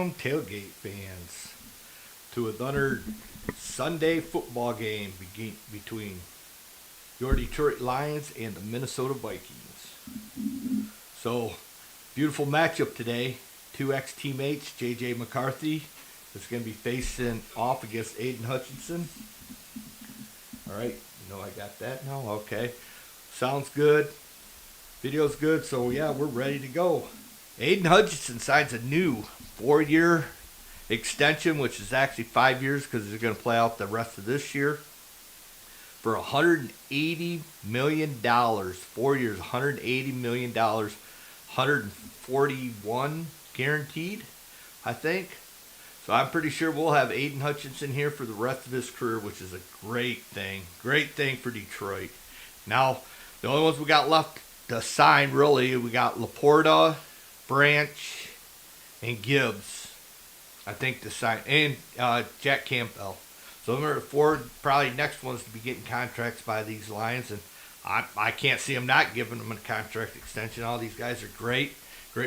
Welcome, tailgate fans, to another Sunday football game between your Detroit Lions and the Minnesota Vikings. So, beautiful matchup today. Two ex-teammates, J.J. McCarthy is going to be facing off against Aiden Hutchinson. All right, I got that now. Okay, sounds good. Video's good, so yeah, we're ready to go. Aiden Hutchinson signs a new 4-year extension, which is actually 5 years because they're going to play out the rest of this year, for $180 million. 4 years, $180 million, 141 guaranteed, I think. So I'm pretty sure we'll have Aiden Hutchinson here for the rest of his career, which is a great thing. Great thing for Detroit. Now, the only ones we got left to sign, really, we got Laporta, Branch, and Gibbs, I think, to sign, and Jack Campbell. So those are the four probably next ones to be getting contracts by these Lions, and I can't see them not giving them a contract extension. All these guys are great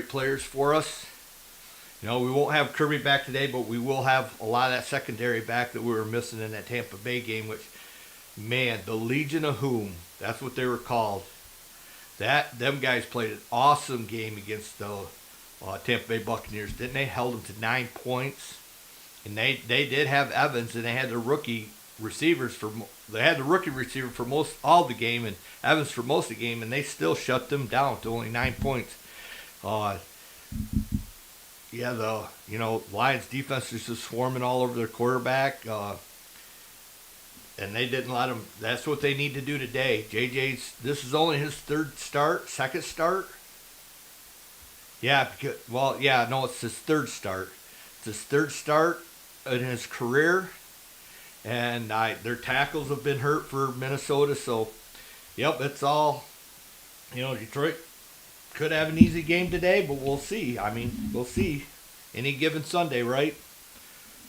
players for us. We won't have Kirby back today, but we will have a lot of that secondary back that we were missing in that Tampa Bay game, which, man, the Legion of Whom, that's what they were called. Them guys played an awesome game against the Tampa Bay Buccaneers, didn't they? Held them to 9 points, and they did have Evans, and they had the rookie receivers for most all the game, and Evans for most of the game, and they still shut them down to only 9 points. The Lions defense is just swarming all over their quarterback. And they didn't let him. That's what they need to do today. This is only his second start. It's his third start. It's his third start in his career. And their tackles have been hurt for Minnesota. So, it's all, Detroit could have an easy game today, but we'll see. We'll see. Any given Sunday, right?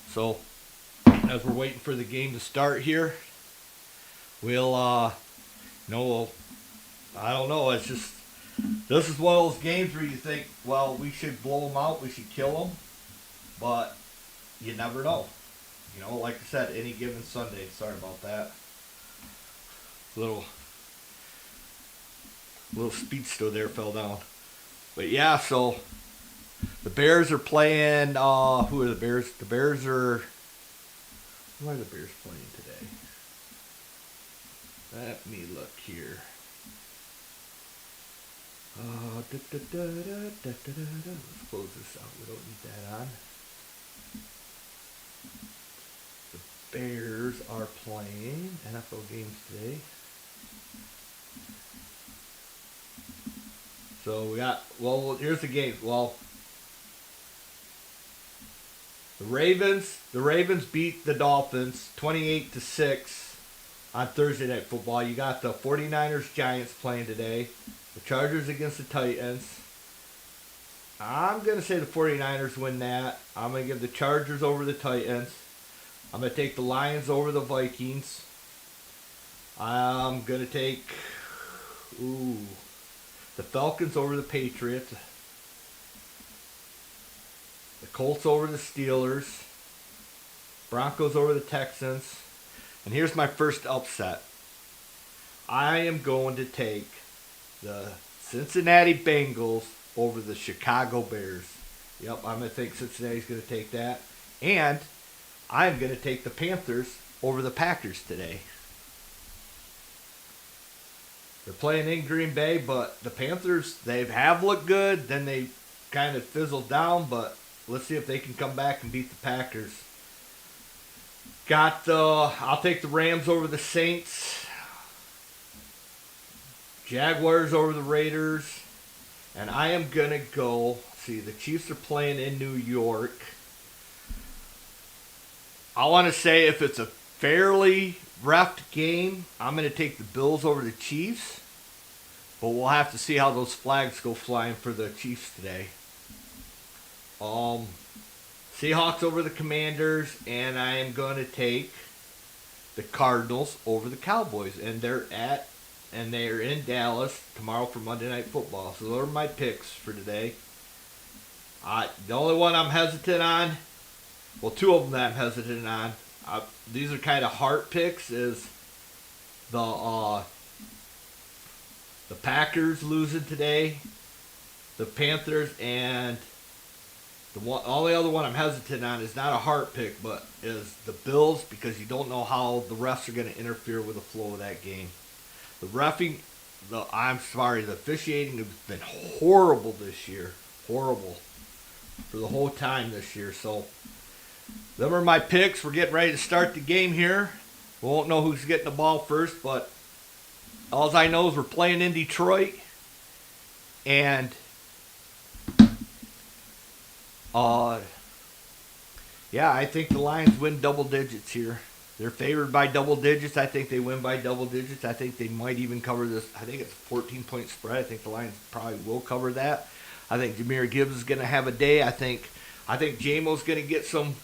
So, as we're waiting for the game to start here, I don't know. It's just, this is one of those games where you think, well, we should blow them out, we should kill them, but you never know. Like I said, any given Sunday. Sorry about that. Little speedster there fell down. But yeah, so the Bears are playing, who are the Bears? The Bears are, who are the Bears playing today? Let me look here. Let's close this out. We don't need that on. The Bears are playing NFL games today. So we got, here's the game. The Ravens beat the Dolphins 28-6 on Thursday Night Football. You got the 49ers Giants playing today. The Chargers against the Titans. I'm going to say the 49ers win that. I'm going to give the Chargers over the Titans. I'm going to take the Lions over the Vikings. I'm going to take the Falcons over the Patriots. The Colts over the Steelers. Broncos over the Texans. And here's my first upset. I am going to take the Cincinnati Bengals over the Chicago Bears. Yep, I'm going to think Cincinnati's going to take that. And I'm going to take the Panthers over the Packers today. They're playing in Green Bay, but the Panthers, they have looked good. Then they kind of fizzled down, but let's see if they can come back and beat the Packers. I'll take the Rams over the Saints. Jaguars over the Raiders. And I am going to go, the Chiefs are playing in New York. I want to say if it's a fairly rough game, I'm going to take the Bills over the Chiefs. But we'll have to see how those flags go flying for the Chiefs today. Seahawks over the Commanders, and I am going to take the Cardinals over the Cowboys, and they're in Dallas tomorrow for Monday Night Football. So those are my picks for today. The only one I'm hesitant on, well, two of them that I'm hesitant on, these are kind of heart picks, is the the Packers losing today, the Panthers, and the one, only other one I'm hesitant on is not a heart pick, but is the Bills, because you don't know how the refs are going to interfere with the flow of that game. The reffing, I'm sorry, the officiating has been horrible this year. Horrible. For the whole time this year. So, them are my picks. We're getting ready to start the game here. We won't know who's getting the ball first, but all I know is we're playing in Detroit. And, yeah, I think the Lions win double digits here. They're favored by double digits. I think they win by double digits. I think they might even cover this. I think it's a 14-point spread. I think the Lions probably will cover that. I think Jahmyr Gibbs is going to have a day. I think Jamo's going to get some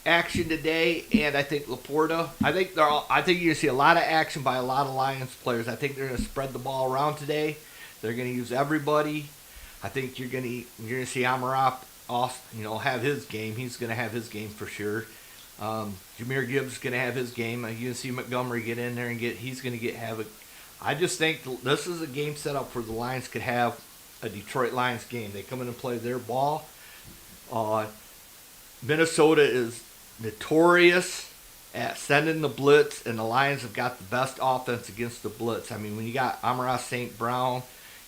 action today, and I think Laporta. I think you're going to see a lot of action by a lot of Lions players. I think they're going to spread the ball around today. They're going to use everybody. I think you're going to see Amara have his game. He's going to have his game for sure. Jahmyr Gibbs is going to have his game. You're going to see Montgomery get in there and he's going to have it. I just think this is a game set up where the Lions could have a Detroit Lions game. They come in and play their ball. Minnesota is notorious at sending the blitz, and the Lions have got the best offense against the blitz. I mean, when you got Amara St. Brown,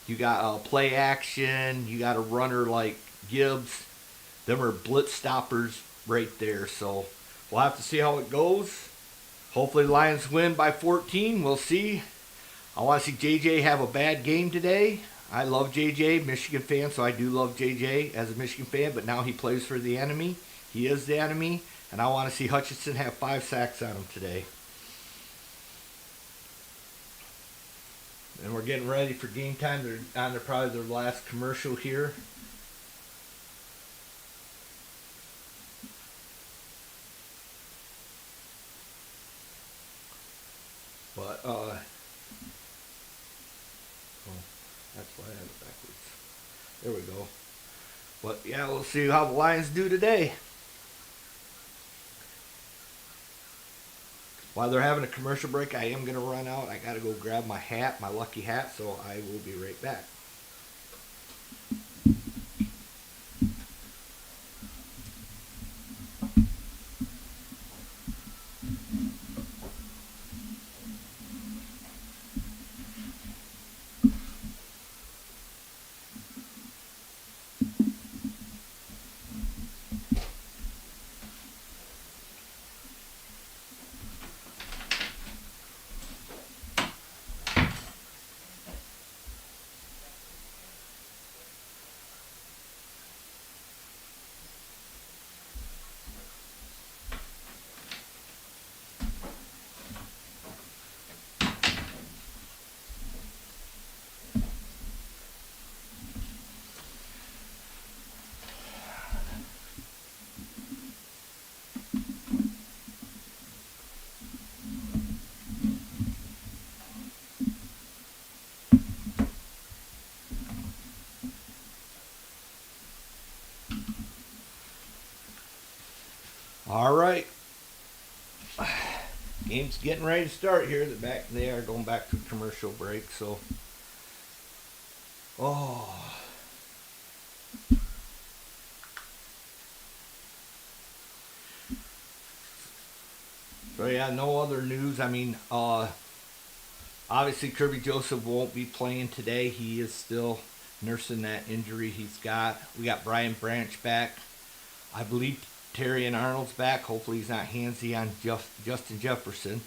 you got play action, you got a runner like Gibbs, them are blitz stoppers right there. So we'll have to see how it goes. Hopefully the Lions win by 14. We'll see. I want to see JJ have a bad game today. I love JJ, Michigan fan, so I do love JJ as a Michigan fan, but now he plays for the enemy. He is the enemy, and I want to see Hutchinson have 5 sacks on him today. And we're getting ready for game time. They're on to probably their last commercial here. But, that's why I have it backwards. There we go. But, yeah, we'll see how the Lions do today. While they're having a commercial break, I am going to run out. I got to go grab my hat, my lucky hat, so I will be right back. All right. Game's getting ready to start here. They are going back to commercial break, so. Oh. So yeah, no other news. I mean, obviously Kirby Joseph won't be playing today. He is still nursing that injury he's got. We got Brian Branch back. I believe Terry and Arnold's back. Hopefully he's not handsy on Justin Jefferson.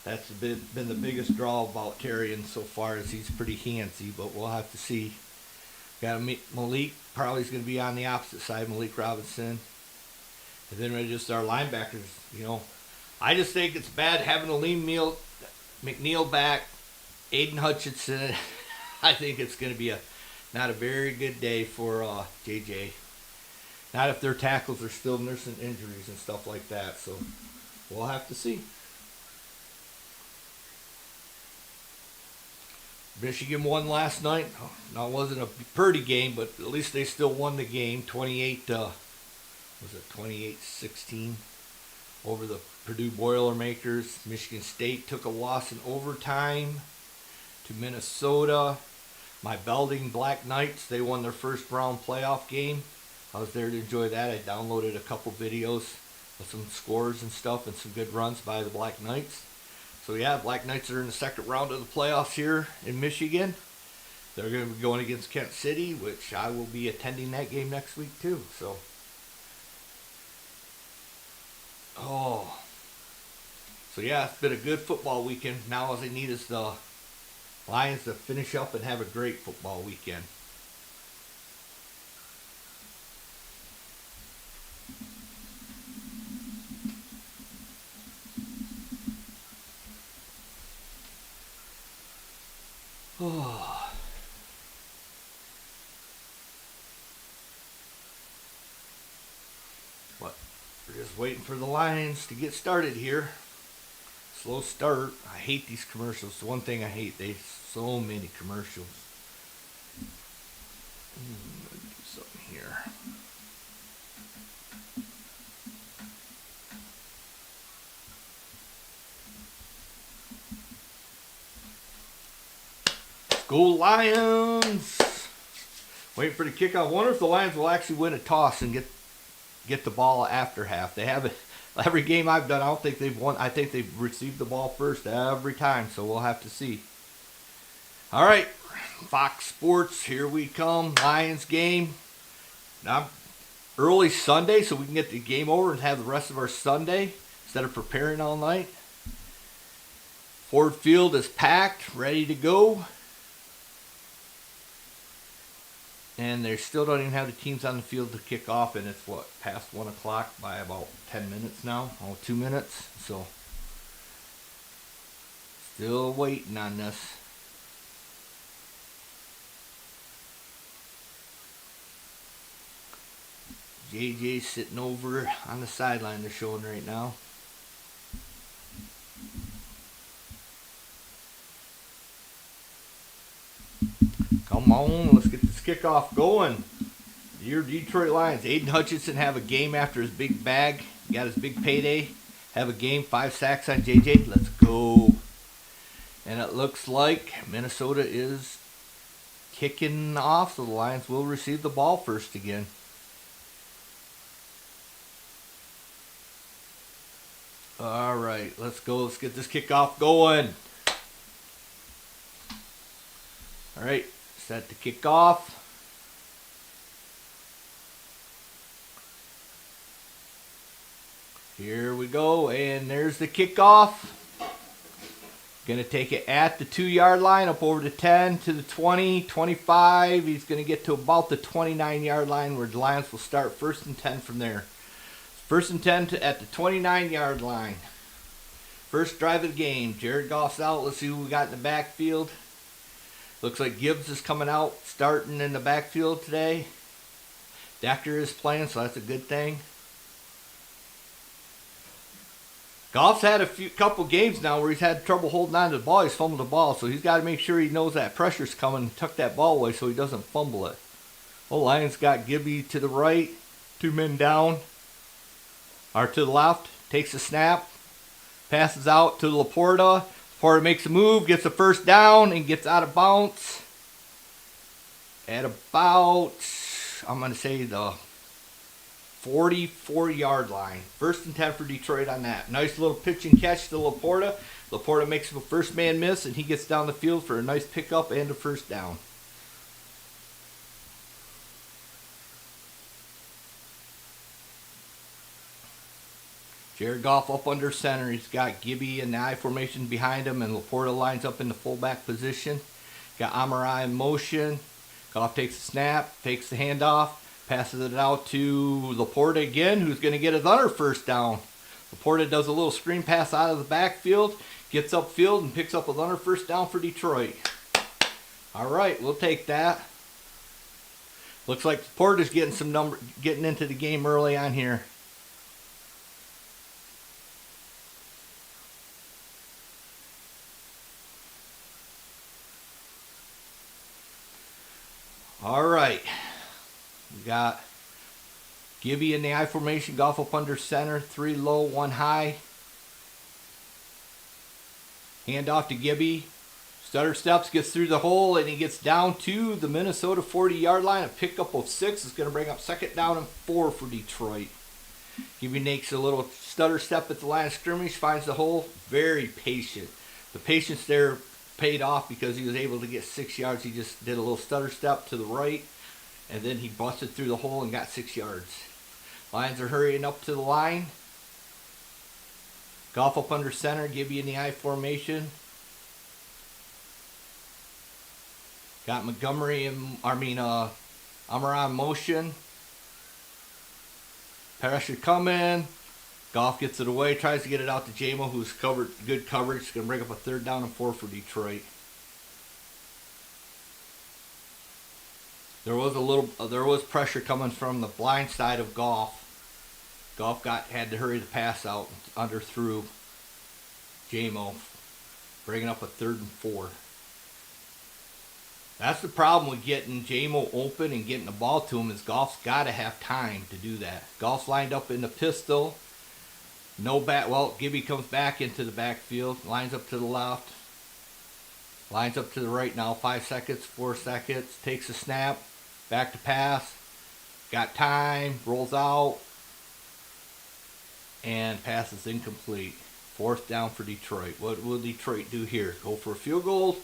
That's been the biggest draw about Terry and so far as he's pretty handsy, but we'll have to see. Got Malik, probably is going to be on the opposite side, Malik Robinson. And then we're just our linebackers, I just think it's bad having Aleem McNeil back, Aiden Hutchinson. I think it's going to be not a very good day for JJ. Not if their tackles are still nursing injuries and stuff like that. So we'll have to see. Michigan won last night. Now it wasn't a pretty game, but at least they still won the game. 28, was it 28-16 over the Purdue Boilermakers. Michigan State took a loss in overtime to Minnesota. My Belding Black Knights, they won their first round playoff game. I was there to enjoy that. I downloaded a couple videos of some scores and stuff and some good runs by the Black Knights. So yeah, Black Knights are in the second round of the playoffs here in Michigan. They're going to be going against Kent City, which I will be attending that game next week too. So, so yeah, it's been a good football weekend. Now all they need is the Lions to finish up and have a great football weekend. Oh. But we're just waiting for the Lions to get started here. Slow start. I hate these commercials. It's one thing I hate. They so many commercials. Let me do something here. Go Lions! Waiting for the kickoff. I wonder if the Lions will actually win a toss and get the ball after half. They have it. Every game I've done, I don't think they've won. I think they've received the ball first every time, so we'll have to see. All right, Fox Sports, here we come. Lions game. Now, early Sunday, so we can get the game over and have the rest of our Sunday instead of preparing all night. Ford Field is packed, ready to go. And they still don't even have the teams on the field to kick off, and it's what, past 1 o'clock by about 10 minutes now, 2 minutes. So, still waiting on this. JJ's sitting over on the sideline they're showing right now. Come on, let's get this kickoff going. Your Detroit Lions. Aiden Hutchinson have a game after his big bag. Got his big payday. Have a game, 5 sacks on JJ. Let's go. And it looks like Minnesota is kicking off, so the Lions will receive the ball first again. All right, let's go. Let's get this kickoff going. All right, set to kick off. Here we go, and there's the kickoff. Going to take it at the 2-yard line, up over the 10 to the 20, 25. He's going to get to about the 29-yard line where the Lions will start 1st and 10 from there. 1st and 10 at the 29-yard line. First drive of the game. Jared Goff's out. Let's see who we got in the backfield. Looks like Gibbs is coming out, starting in the backfield today. Decker is playing, so that's a good thing. Goff's had a couple games now where he's had trouble holding on to the ball. He's fumbled the ball, so he's got to make sure he knows that pressure's coming and tuck that ball away so he doesn't fumble it. Well, Lions got Gibby to the right, 2 men down. Or to the left, takes a snap, passes out to Laporta. Laporta makes a move, gets a first down, and gets out of bounds at about, I'm going to say, the 44-yard line. 1st and 10 for Detroit on that. Nice little pitch and catch to Laporta. Laporta makes a first man miss, and he gets down the field for a nice pickup and a first down. Jared Goff up under center. He's got Gibby in the I formation behind him, and Laporta lines up in the fullback position. Got Amari in motion. Goff takes the snap, takes the handoff, passes it out to Laporta again, who's going to get another first down. Laporta does a little screen pass out of the backfield, gets upfield, and picks up another first down for Detroit. All right, we'll take that. Looks like Laporta's getting into the game early on here. All right. We got Gibby in the I formation, golf up under center, 3 low, 1 high. Hand off to Gibby. Stutter steps, gets through the hole, and he gets down to the Minnesota 40-yard line. A pickup of 6 is going to bring up 2nd down and 4 for Detroit. Gibby makes a little stutter step at the line of scrimmage, finds the hole. Very patient. The patience there paid off because he was able to get 6 yards. He just did a little stutter step to the right, and then he busted through the hole and got 6 yards. Lions are hurrying up to the line. Golf up under center, Gibby in the I formation. Got Montgomery and Amara in motion. Pressure coming. Goff gets it away, tries to get it out to Jamo, who's covered good coverage. It's going to bring up a 3rd down and 4 for Detroit. There was pressure coming from the blind side of Goff. Goff had to hurry the pass out, underthrew Jamo, bringing up a 3rd and 4. That's the problem with getting Jamo open and getting the ball to him, is Goff's got to have time to do that. Goff's lined up in the pistol. No back. Well, Gibby comes back into the backfield. Lines up to the left. Lines up to the right now. 5 seconds, 4 seconds. Takes a snap. Back to pass. Got time. Rolls out. And pass is incomplete. 4th down for Detroit. What will Detroit do here? Go for a field goal?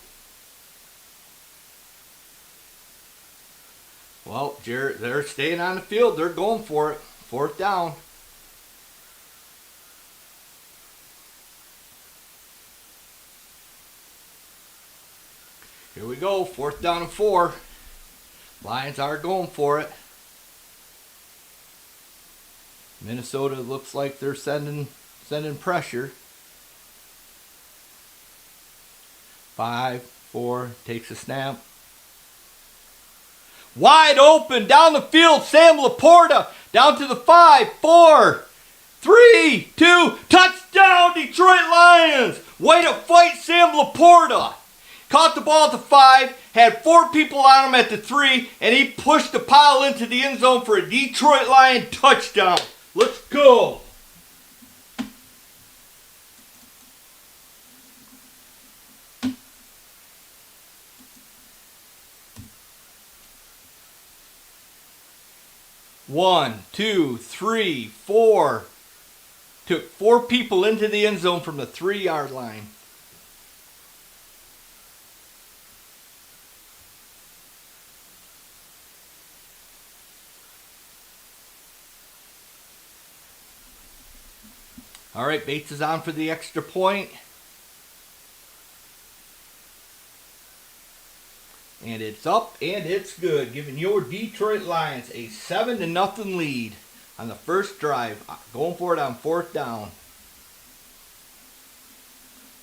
Well, they're staying on the field. They're going for it. 4th down. Here we go. 4th down and 4. Lions are going for it. Minnesota looks like they're sending pressure. 5, 4, takes a snap. Wide open down the field. Sam Laporta down to the 5, 4, 3, 2. Touchdown, Detroit Lions. Way to fight, Sam Laporta. Caught the ball at the 5, had 4 people on him at the 3, and he pushed the pile into the end zone for a Detroit Lion touchdown. Let's go. One, two, three, 4. Took 4 people into the end zone from the 3-yard line. All right, Bates is on for the extra point. And it's up and it's good, giving your Detroit Lions a 7-0 lead on the first drive. Going for it on 4th down.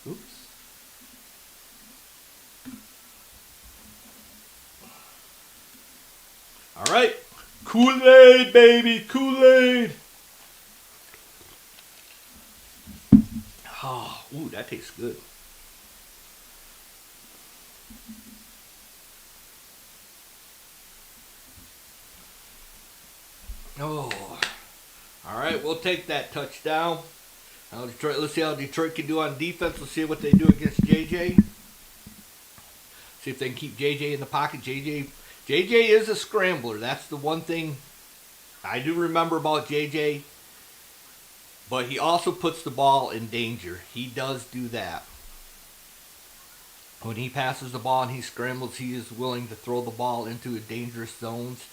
Oops. All right. Kool-Aid, baby. Kool-Aid. Oh, ooh, that tastes good. Oh, all right, we'll take that touchdown. Now Detroit, let's see how Detroit can do on defense. Let's see what they do against JJ. See if they can keep JJ in the pocket. JJ is a scrambler. That's the one thing I do remember about JJ. But he also puts the ball in danger. He does do that. When he passes the ball and he scrambles, he is willing to throw the ball into dangerous zones,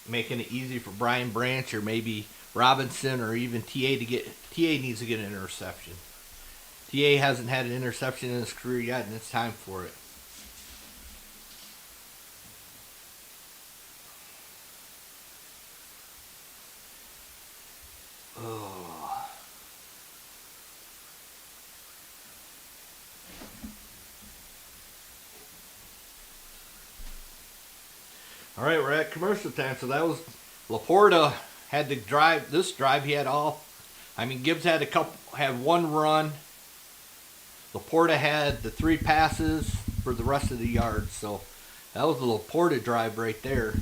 making it easy for Brian Branch or maybe Robinson or even TA to get. TA needs to get an interception. TA hasn't had an interception in his career yet, and it's time for it. All right, we're at commercial time. So that was Laporta had the drive. This drive he had all. I mean, Gibbs had had 1 run. Laporta had the 3 passes for the rest of the yards. So That was a Laporta drive right there.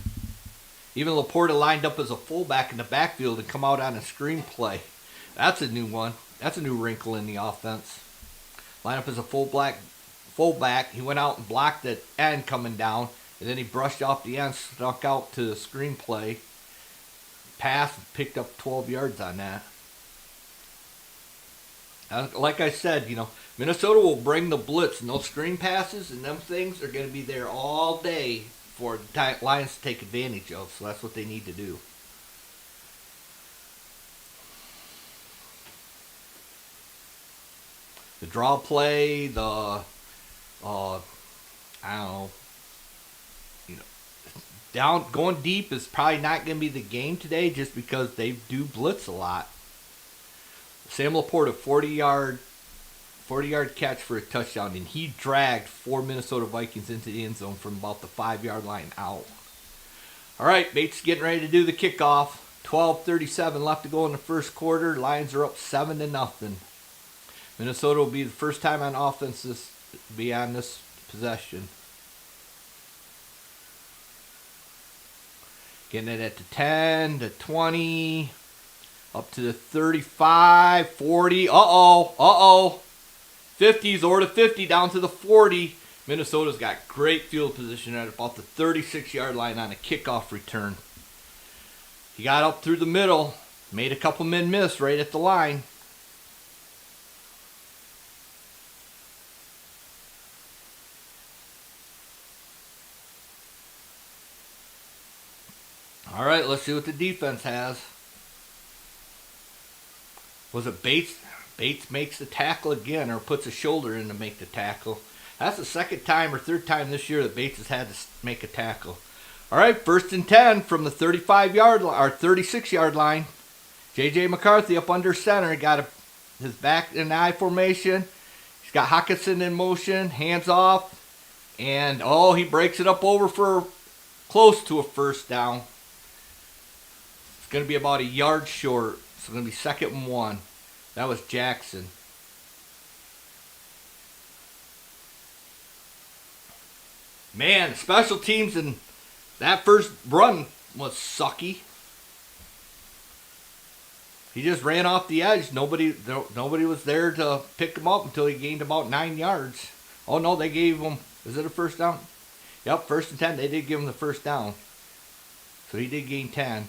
Even Laporta lined up as a fullback in the backfield and come out on a screenplay. That's a new one. That's a new wrinkle in the offense. Line up as a fullback. He went out and blocked the end coming down, and then he brushed off the end, snuck out to the screenplay. Pass, picked up 12 yards on that. Like I said, Minnesota will bring the blitz, and those screen passes and them things are going to be there all day for the Lions to take advantage of. So that's what they need to do. The draw play, I don't know, down going deep is probably not going to be the game today, just because they do blitz a lot. Sam Laporta, 40-yard catch for a touchdown, and he dragged 4 Minnesota Vikings into the end zone from about the 5-yard line out. All right, Bates getting ready to do the kickoff. 12:37 left to go in the first quarter. Lions are up 7-0. Minnesota will be the first time on offense to be on this possession. Getting it at the 10, the 20, up to the 35, 40. Uh-oh. 50s over to 50, down to the 40. Minnesota's got great field position at about the 36-yard line on a kickoff return. He got up through the middle, made a couple men miss right at the line. All right, let's see what the defense has. Was it Bates? Bates makes the tackle again, or puts a shoulder in to make the tackle. That's the second time or third time this year that Bates has had to make a tackle. All right, 1st and 10 from the 35-yard or 36-yard line. J.J. McCarthy up under center. Got his back in the I formation. He's got Hockenson in motion, hands off, and he breaks it up over for close to a first down. It's going to be about a yard short. It's going to be 2nd and 1. That was Jackson. Man, special teams and that first run was sucky. He just ran off the edge. Nobody was there to pick him up until he gained about 9 yards. Oh no, they gave him, is it a first down? Yep, 1st and 10. They did give him the first down. So he did gain 10.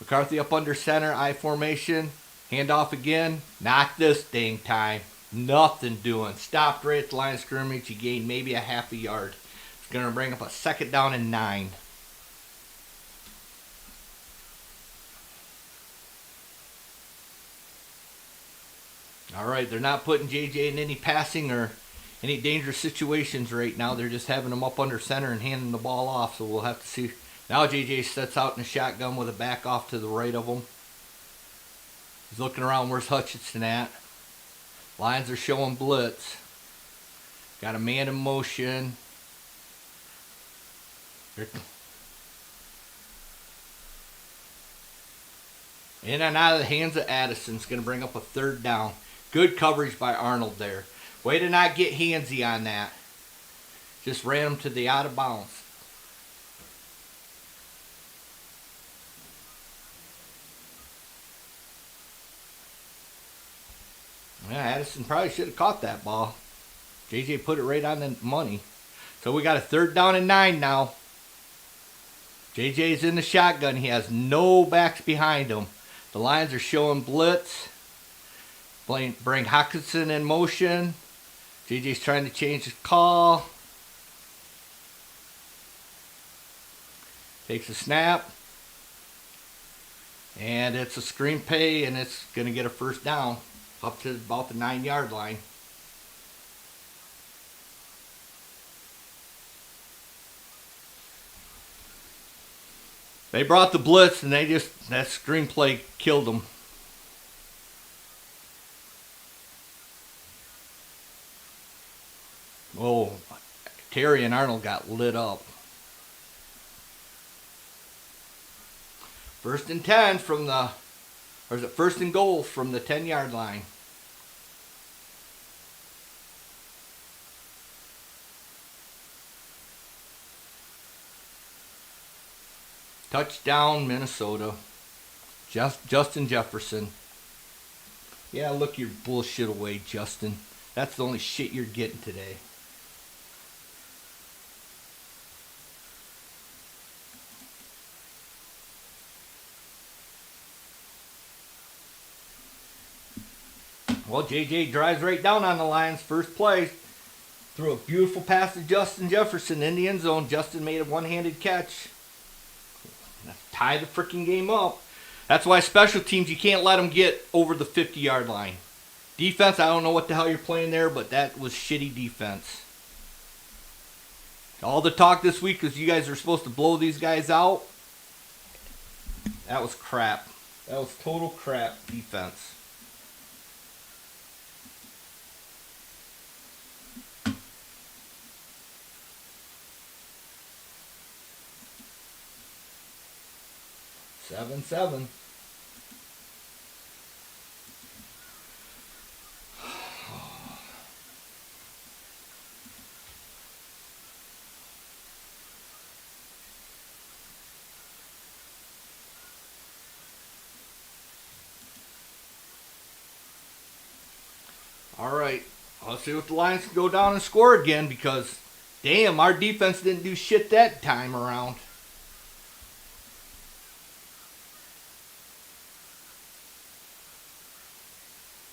McCarthy up under center, I formation. Hand off again. Not this dang time. Nothing doing. Stopped right at the line of scrimmage. He gained maybe a half a yard. It's going to bring up a 2nd down and 9. All right, they're not putting JJ in any passing or any dangerous situations right now. They're just having him up under center and handing the ball off. So we'll have to see. Now JJ sets out in a shotgun with a back off to the right of him. He's looking around, where's Hutchinson at? Lions are showing blitz. Got a man in motion. In and out of the hands of Addison's going to bring up a 3rd down. Good coverage by Arnold there. Way to not get handsy on that. Just ran him to the out of bounds. Yeah, Addison probably should have caught that ball. JJ put it right on the money. So we got a 3rd down and 9 now. JJ's in the shotgun. He has no backs behind him. The Lions are showing blitz. Bring Hockenson in motion. JJ's trying to change his call. Takes a snap. And it's a screen play, and it's going to get a 1st down. Up to about the 9-yard line. They brought the blitz, and that screenplay killed them. Oh, Terry and Arnold got lit up. 1st and 10 from the, or is it 1st and goal from the 10-yard line? Touchdown, Minnesota. Justin Jefferson. Yeah, look your bullshit away, Justin. That's the only shit you're getting today. Well, JJ drives right down on the Lions' first play. Threw a beautiful pass to Justin Jefferson in the end zone. Justin made a one-handed catch. Tie the freaking game up. That's why special teams, you can't let them get over the 50-yard line. Defense, I don't know what the hell you're playing there, but that was shitty defense. All the talk this week was you guys are supposed to blow these guys out. That was crap. That was total crap defense. Seven. All right, let's see what the Lions can go down and score again because, damn, our defense didn't do shit that time around.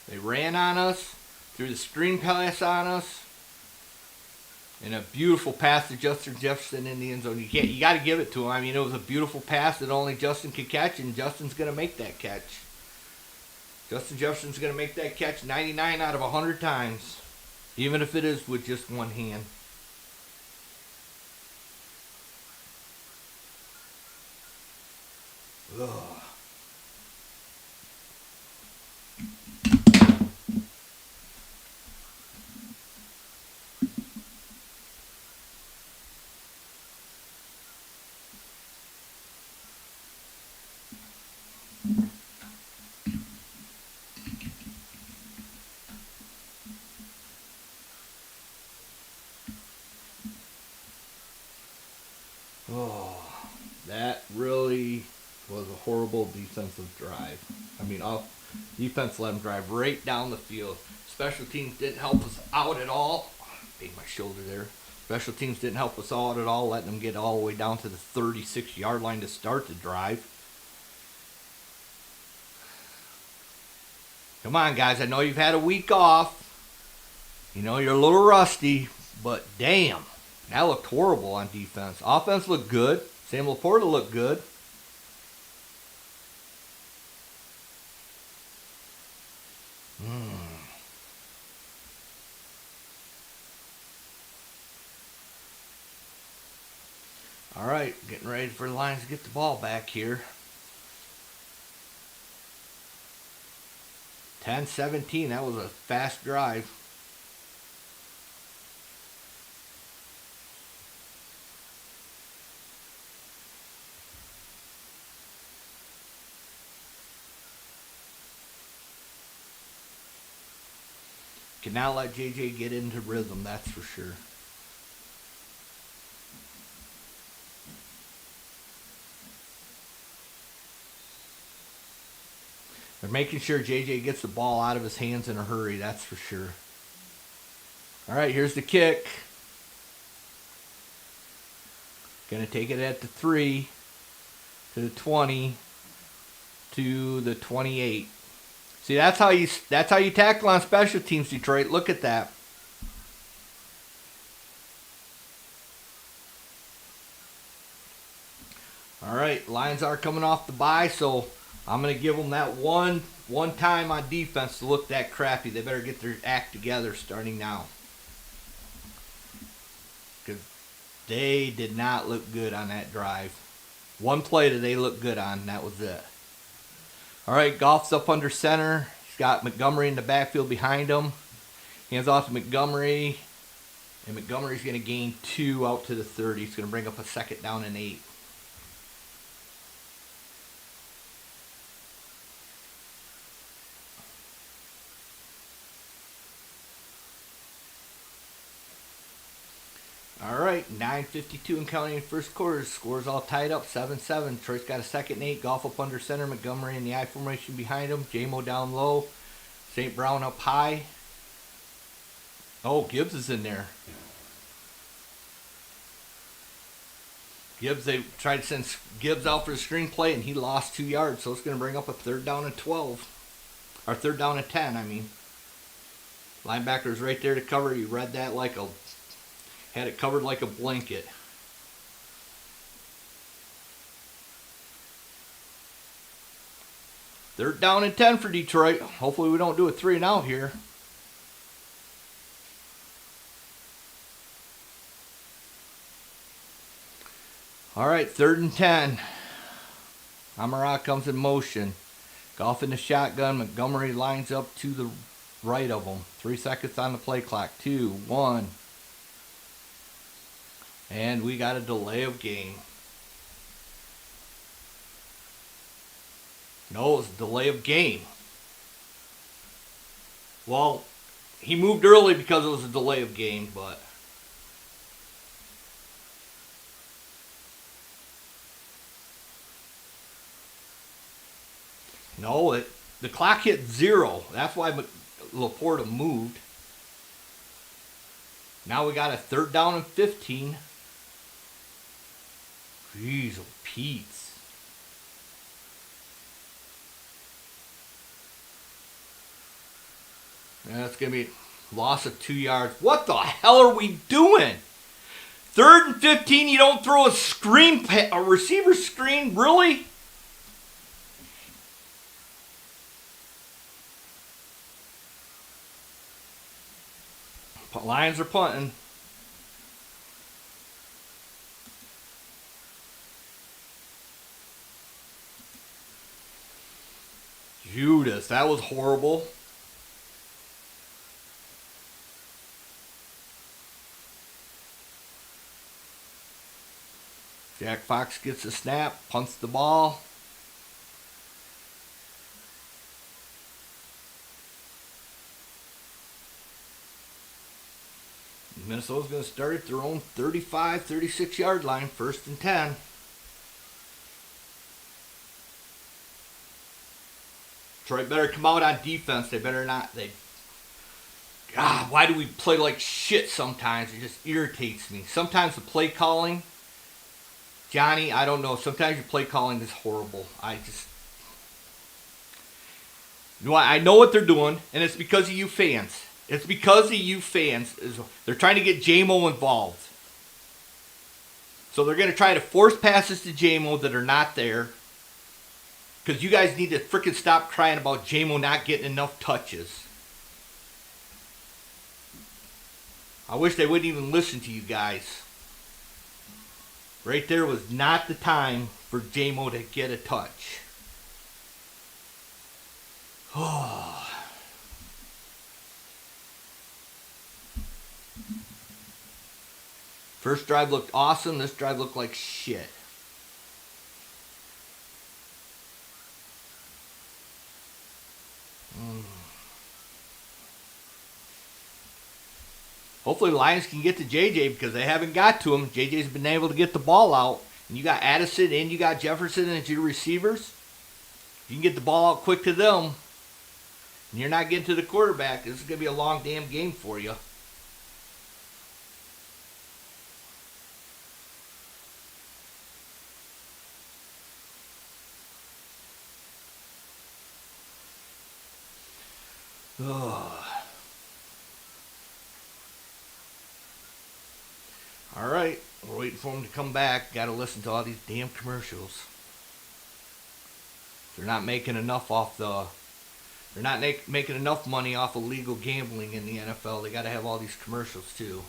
They ran on us, threw the screen pass on us, and a beautiful pass to Justin Jefferson in the end zone. You got to give it to him. I mean, it was a beautiful pass that only Justin could catch, and Justin's going to make that catch. Justin Jefferson's going to make that catch 99 out of 100 times, even if it is with just one hand. Ugh. Oh, that really was a horrible defensive drive. I mean, defense let them drive right down the field. Special teams didn't help us out at all. Banged my shoulder there. Special teams didn't help us out at all, letting them get all the way down to the 36-yard line to start the drive. Come on, guys. I know you've had a week off. You know, you're a little rusty, but damn. That looked horrible on defense. Offense looked good. Sam Laporta looked good. All right, getting ready for the Lions to get the ball back here. 10-17, that was a fast drive. Can now let JJ get into rhythm, that's for sure. They're making sure JJ gets the ball out of his hands in a hurry, that's for sure. All right, here's the kick. Gonna take it at the 3, to the 20, to the 28. See, that's how you tackle on special teams, Detroit. Look at that. All right, Lions are coming off the bye, so I'm going to give them that one time on defense to look that crappy. They better get their act together starting now. Because they did not look good on that drive. One play that they looked good on, and that was it. All right, Goff's up under center. He's got Montgomery in the backfield behind him. Hands off to Montgomery. And Montgomery's going to gain 2 out to the 30. He's going to bring up a 2nd down and 8. All right, 9 9:52 and counting in first quarter. Scores all tied up, 7-7. Detroit's got a second and 8. Goff up under center. Montgomery in the I formation behind him. J-Mo down low. St. Brown up high. Oh, Gibbs is in there. Gibbs, they tried to send Gibbs out for the screenplay, and he lost 2 yards. So it's going to bring up a 3rd down and 12. Or 3rd down and 10, I mean. Linebacker's right there to cover. He read that like a... Had it covered like a blanket. They're down and 10 for Detroit. Hopefully we don't do a 3 and out here. All right, 3rd and 10. Amara comes in motion. Goff in the shotgun. Montgomery lines up to the right of him. 3 seconds on the play clock. 2, 1. And we got a delay of game. No, it's a delay of game. Well, he moved early because it was a delay of game, but... No, the clock hit 0. That's why Laporta moved. Now we got a 3rd down and 15. Jeez, oh Pete's. That's going to be a loss of 2 yards. What the hell are we doing? 3rd and 15, you don't throw a receiver screen? Really? Lions are punting. Judas, that was horrible. Jack Fox gets a snap, punts the ball. Minnesota's going to start at their own 35, 36 yard line, 1st and 10. Detroit better come out on defense. They better not. God, why do we play like shit sometimes? It just irritates me. Sometimes the play calling, Johnny, I don't know. Sometimes your play calling is horrible. I know what they're doing, and it's because of you fans. It's because of you fans. They're trying to get J-Mo involved. So they're going to try to force passes to J-Mo that are not there. Because you guys need to freaking stop crying about J-Mo not getting enough touches. I wish they wouldn't even listen to you guys. Right there was not the time for J-Mo to get a touch. Oh. First drive looked awesome. This drive looked like shit. Hopefully the Lions can get to JJ because they haven't got to him. JJ's been able to get the ball out. And you got Addison and you got Jefferson as your receivers. You can get the ball out quick to them. And you're not getting to the quarterback. This is going to be a long damn game for you. All right, we're waiting for them to come back. Got to listen to all these damn commercials. They're not making enough They're not making enough money off of legal gambling in the NFL. They got to have all these commercials too.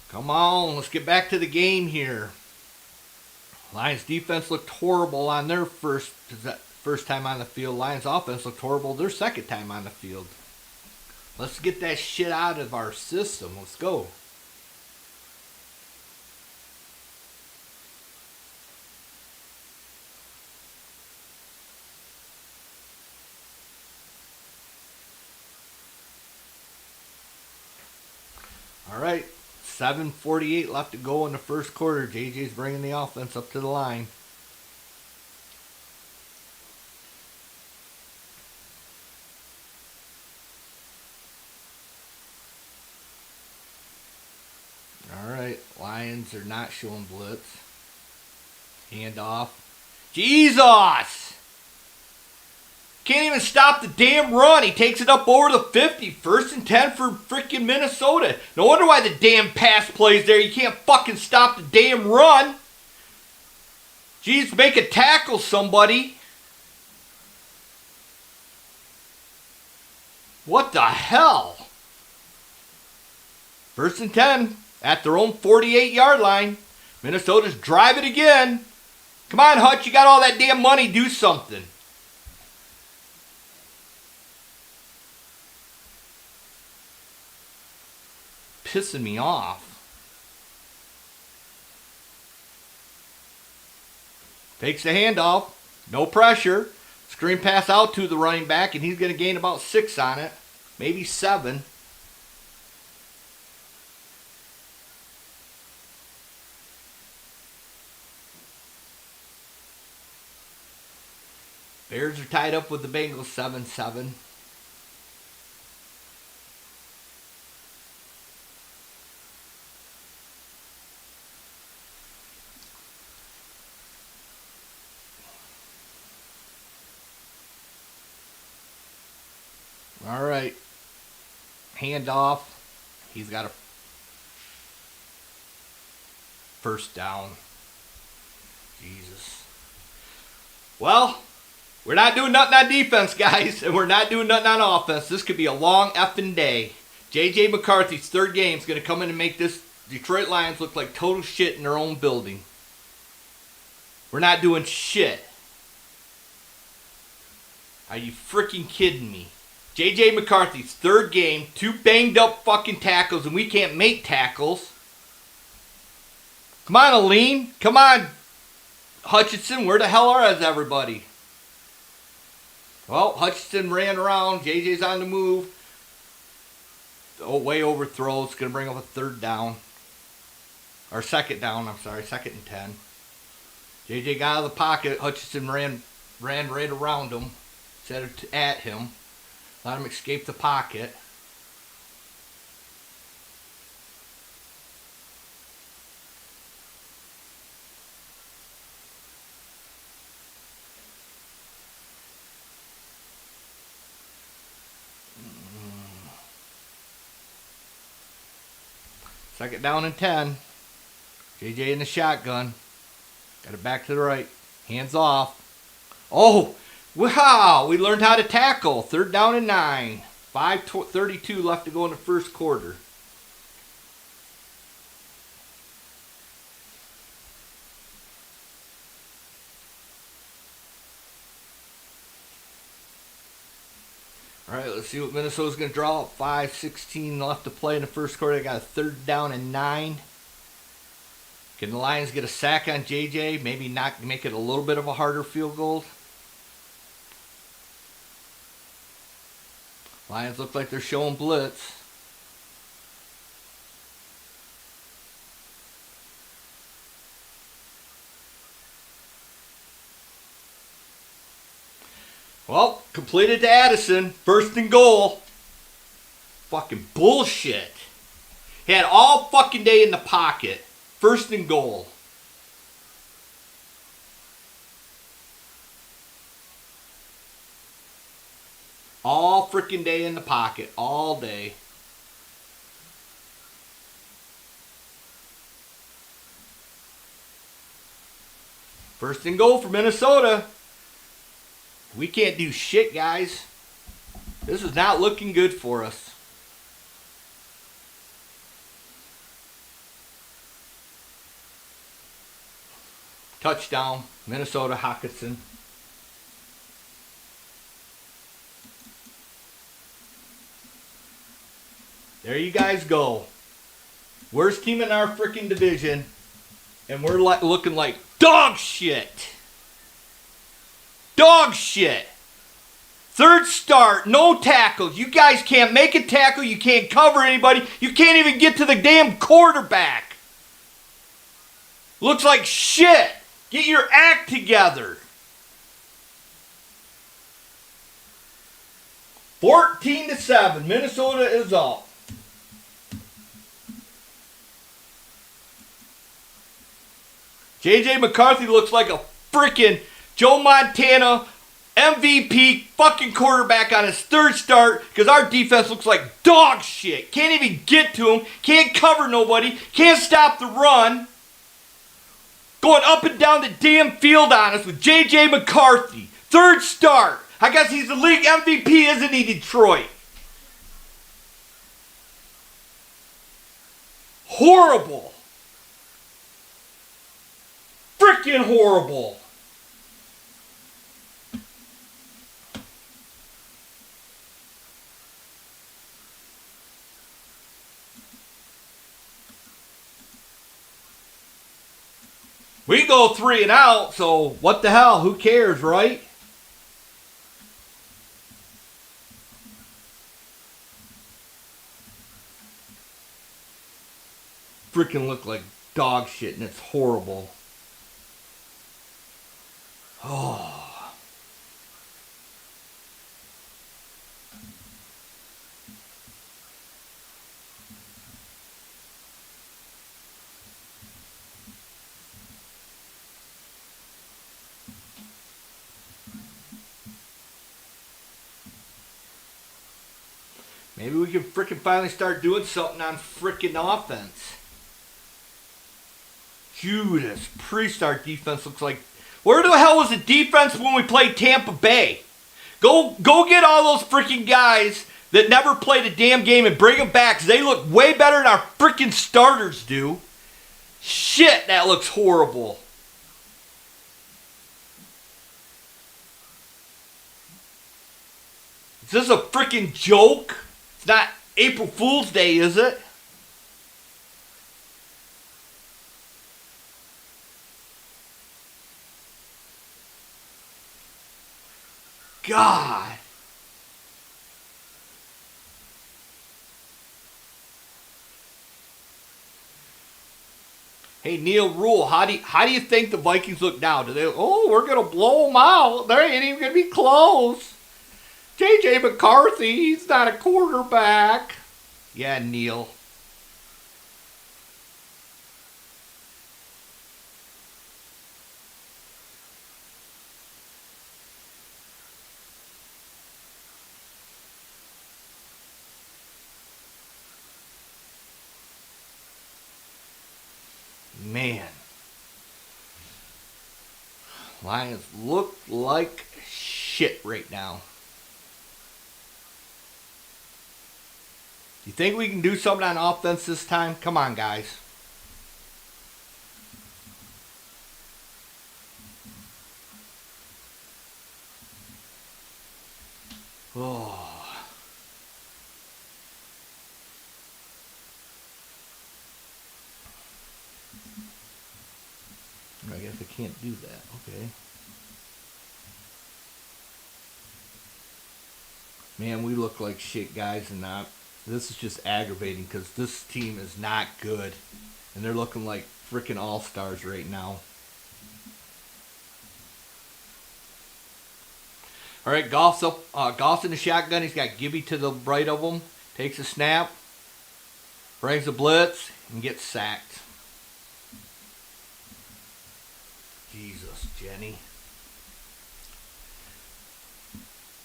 Come on, let's get back to the game here. Lions defense looked horrible on their first time on the field. Lions offense looked horrible their second time on the field. Let's get that shit out of our system. Let's go. All right. 7:48 left to go in the first quarter. JJ's bringing the offense up to the line. All right. Lions are not showing blitz. Hand off. Jesus! Can't even stop the damn run. He takes it up over the 50. 1st and 10 for freaking Minnesota. No wonder why the damn pass plays there. You can't fucking stop the damn run. Jeez, make a tackle, somebody. What the hell? 1st and 10 at their own 48-yard line. Minnesota's drive it again. Come on, Hutch. You got all that damn money. Do something. Pissing me off. Takes the handoff. No pressure. Screen pass out to the running back, and he's going to gain about 6 on it. Maybe 7. Bears are tied up with the Bengals 7-7. All right. Hand off. He's got a 1st down. Jesus. Well, we're not doing nothing on defense, guys, and we're not doing nothing on offense. This could be a long effing day. J.J. McCarthy's 3rd game is going to come in and make this Detroit Lions look like total shit in their own building. We're not doing shit. Are you freaking kidding me? J.J. McCarthy's 3rd game, 2 banged up fucking tackles, and we can't make tackles. Come on, Aline. Come on, Hutchinson. Where the hell are everybody? Well, Hutchinson ran around. JJ's on the move. Oh, way overthrow. It's going to bring up a 3rd down. Or 2nd down, I'm sorry. 2nd and 10. JJ got out of the pocket. Hutchinson ran right around him. Set it at him. Let him escape the pocket. Second down and 10. JJ in the shotgun. Got it back to the right. Hands off. Oh, wow. We learned how to tackle. 3rd down and 9. 5:32 left to go in the first quarter. All right, let's see what Minnesota's going to draw up. 5:16 left to play in the first quarter. They got a 3rd down and 9. Can the Lions get a sack on JJ? Maybe not make it a little bit of a harder field goal. Lions look like they're showing blitz. Well, completed to Addison. 1st and goal. Fucking bullshit. He had all fucking day in the pocket. 1st and goal. All freaking day in the pocket. All day. First and goal for Minnesota. We can't do shit, guys. This is not looking good for us. Touchdown, Minnesota, Hockenson. There you guys go. Worst team in our freaking division. And we're looking like dog shit. Dog shit. Third start, no tackles. You guys can't make a tackle. You can't cover anybody. You can't even get to the damn quarterback. Looks like shit. Get your act together. 14-7. Minnesota is up. J.J. McCarthy looks like a freaking Joe Montana MVP fucking quarterback on his third start because our defense looks like dog shit. Can't even get to him. Can't cover nobody. Can't stop the run. Going up and down the damn field on us with J.J. McCarthy. Third start. I guess he's the league MVP, isn't he, Detroit? Horrible. Freaking horrible. We go 3 and out, so what the hell? Who cares, right? Freaking look like dog shit, and it's horrible. Oh. Maybe we can frickin' finally start doing something on frickin' offense. Judas Priest, our defense looks like... Where the hell was the defense when we played Tampa Bay? Go get all those freaking guys that never played a damn game and bring them back, because they look way better than our freaking starters do. Shit, that looks horrible. Is this a freaking joke? It's not April Fool's Day, is it? God. Hey, Neil Rule, how do you think the Vikings look now? Do they? Oh, we're gonna blow them out. They ain't even gonna be close. J.J. McCarthy, he's not a quarterback. Yeah, Neil. Man. Lions look like shit right now. You think we can do something on offense this time? Come on, guys. Oh. I guess I can't do that. Okay. Man, we look like shit, guys, and this is just aggravating because this team is not good. And they're looking like freaking all-stars right now. All right, Goff's up. Goff's in the shotgun. He's got Gibby to the right of him. Takes a snap. Brings a blitz and gets sacked. Jesus, Jenny.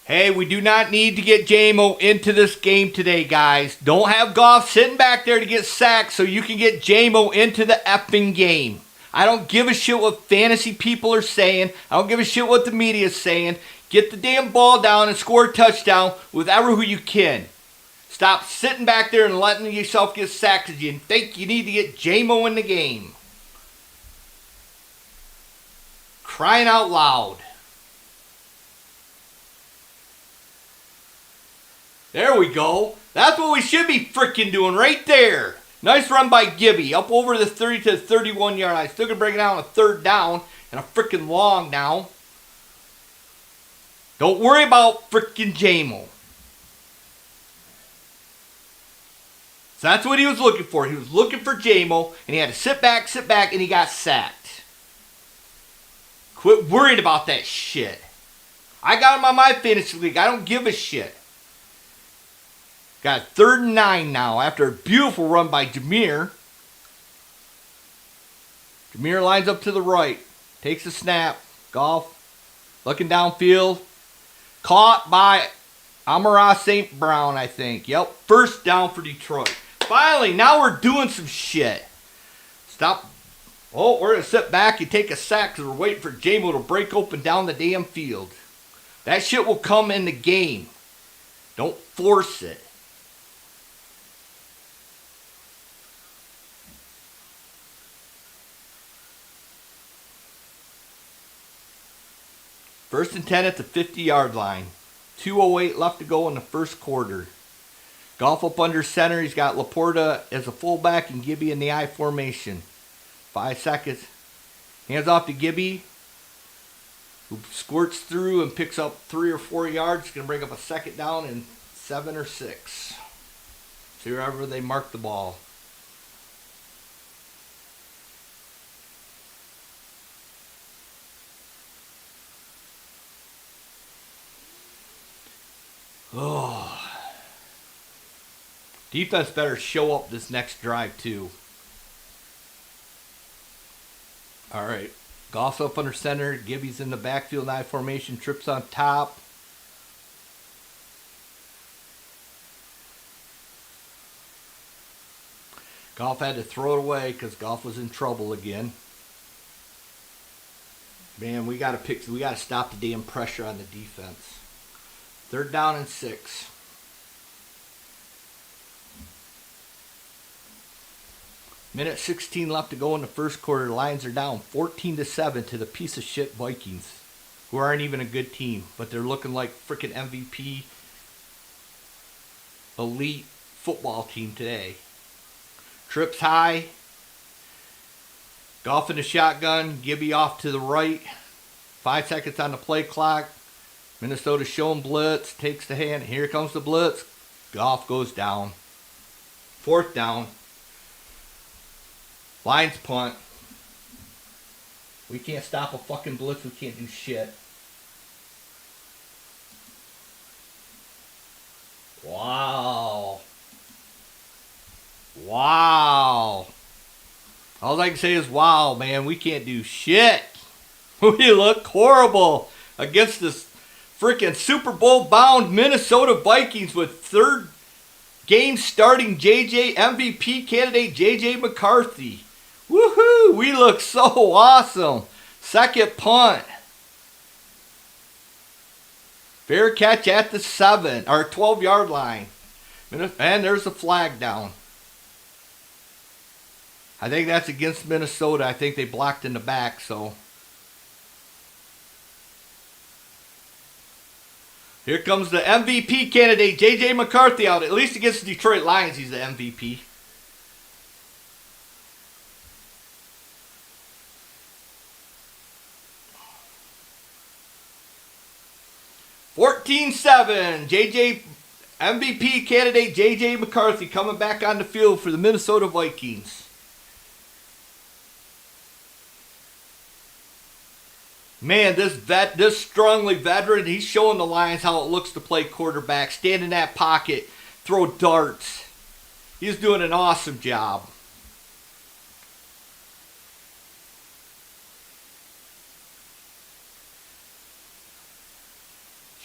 Hey, we do not need to get J-Mo into this game today, guys. Don't have Goff sitting back there to get sacked so you can get J-Mo into the effing game. I don't give a shit what fantasy people are saying. I don't give a shit what the media is saying. Get the damn ball down and score a touchdown with ever who you can. Stop sitting back there and letting yourself get sacked because you think you need to get J-Mo in the game. Crying out loud. There we go. That's what we should be freaking doing right there. Nice run by Gibby. Up over the 30 to the 31 yard line. Still going to bring it down a third down and a freaking long now. Don't worry about freaking JMO. So that's what he was looking for. He was looking for JMO, and he had to sit back, and he got sacked. Quit worrying about that shit. I got him on my fantasy league. I don't give a shit. Got 3rd and 9 now after a beautiful run by Jameer. Jameer lines up to the right. Takes a snap. Goff looking downfield. Caught by Amon-Ra St. Brown, I think. Yep. First down for Detroit. Finally, now we're doing some shit. Stop. Oh, we're going to sit back and take a sack because we're waiting for JMO to break open down the damn field. That shit will come in the game. Don't force it. First and 10 at the 50-yard line. 2:08 left to go in the first quarter. Goff up under center. He's got Laporta as a fullback and Gibby in the I formation. 5 seconds. Hands off to Gibby, who squirts through and picks up 3 or 4 yards. Going to bring up a second down and 7 or 6. See wherever they mark the ball. Oh. Defense better show up this next drive, too. All right. Goff's up under center. Gibby's in the backfield. I formation. Trips on top. Goff had to throw it away because Goff was in trouble again. Man, we got to stop the damn pressure on the defense. 3rd down and 6. Minute 16 left to go in the first quarter. The Lions are down 14-7 to the piece of shit Vikings, who aren't even a good team, but they're looking like freaking MVP elite football team today. Trips high. Goff in the shotgun. Gibby off to the right. 5 seconds on the play clock. Minnesota showing blitz. Takes the hand. Here comes the blitz. Goff goes down. 4th down. Lions punt. We can't stop a fucking blitz. We can't do shit. Wow. Wow. All I can say is wow, man. We can't do shit. We look horrible against this freaking Super Bowl bound Minnesota Vikings with 3rd game starting JJ MVP candidate JJ McCarthy. Woohoo! We look so awesome. 2nd punt. Fair catch at the 7 or 12-yard line. And there's a flag down. I think that's against Minnesota. I think they blocked in the back, so. Here comes the MVP candidate, JJ McCarthy, out. At least against the Detroit Lions, he's the MVP. (14-7). JJ MVP candidate JJ McCarthy coming back on the field for the Minnesota Vikings. Man, this strongly veteran, he's showing the Lions how it looks to play quarterback. Stand in that pocket, throw darts. He's doing an awesome job.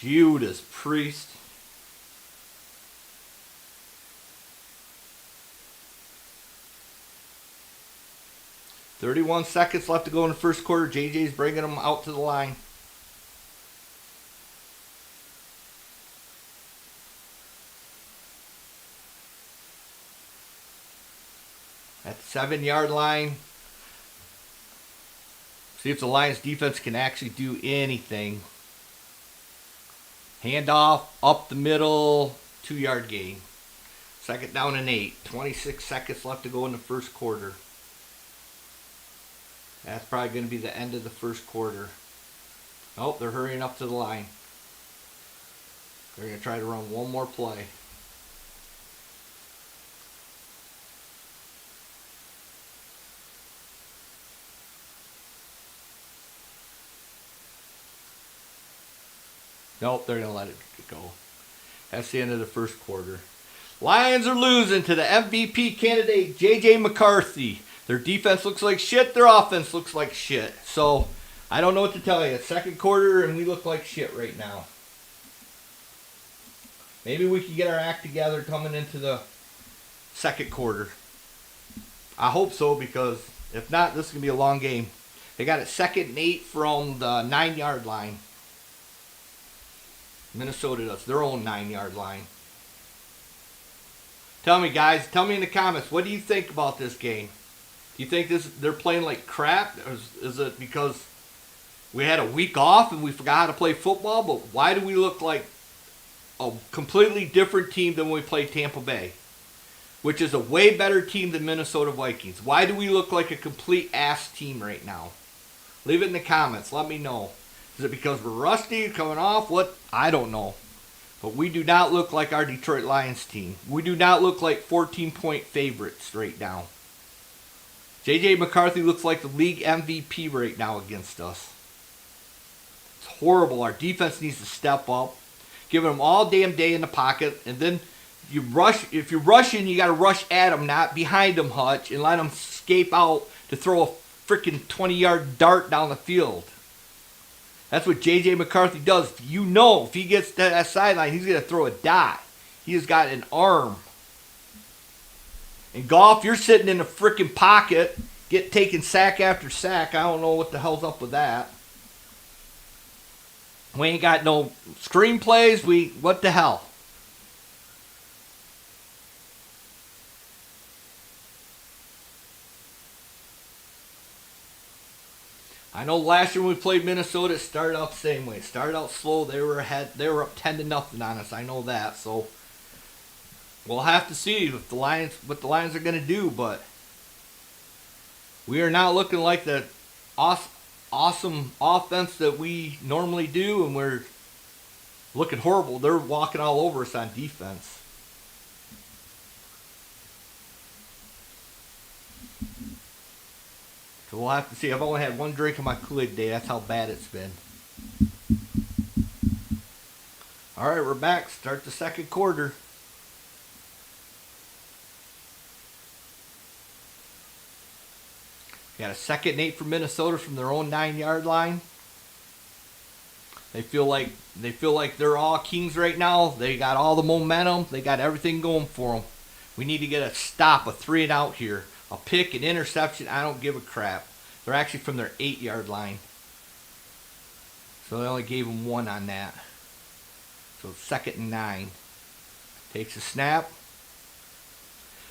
Judas Priest. .31 seconds left to go in the first quarter. JJ's bringing them out to the line. At the 7-yard line. See if the Lions defense can actually do anything. Handoff up the middle. 2-yard gain. 2nd down and 8. 26 seconds left to go in the first quarter. That's probably going to be the end of the first quarter. Oh, they're hurrying up to the line. They're going to try to run one more play. Nope, they're going to let it go. That's the end of the first quarter. Lions are losing to the MVP candidate, J.J. McCarthy. Their defense looks like shit. Their offense looks like shit. So, I don't know what to tell you. It's second quarter, and we look like shit right now. Maybe we can get our act together coming into the second quarter. I hope so, because if not, this is going to be a long game. They got it 2nd and 8 from the 9-yard line. Minnesota does their own 9-yard line. Tell me, guys. Tell me in the comments. What do you think about this game? Do you think they're playing like crap? Or is it because we had a week off and we forgot how to play football? But why do we look like a completely different team than when we played Tampa Bay, which is a way better team than Minnesota Vikings? Why do we look like a complete ass team right now? Leave it in the comments. Let me know. Is it because we're rusty, coming off? What? I don't know. But we do not look like our Detroit Lions team. We do not look like 14-point favorites right now. J.J. McCarthy looks like the league MVP right now against us. It's horrible. Our defense needs to step up. Giving them all damn day in the pocket. And then you rush. If you're rushing, you got to rush at them, not behind them, Hutch, and let them escape out to throw a freaking 20-yard dart down the field. That's what J.J. McCarthy does. You know, if he gets to that sideline, he's going to throw a dot. He has got an arm. In golf, you're sitting in a freaking pocket, taking sack after sack. I don't know what the hell's up with that. We ain't got no screenplays. What the hell? I know last year when we played Minnesota, it started out the same way. It started out slow. They were ahead. They were up 10-0 on us. I know that. So we'll have to see if what the Lions are going to do. But we are not looking like the awesome offense that we normally do, and we're looking horrible. They're walking all over us on defense. So we'll have to see. I've only had one drink of my Kool-Aid today. That's how bad it's been. All right, we're back. Start the second quarter. Got a 2nd and 8 for Minnesota from their own 9-yard line. They feel like they're all kings right now. They got all the momentum. They got everything going for them. We need to get a stop, a 3-and-out here. A pick, an interception, I don't give a crap. They're actually from their 8-yard line. So they only gave them 1 on that. So 2nd and 9. Takes a snap.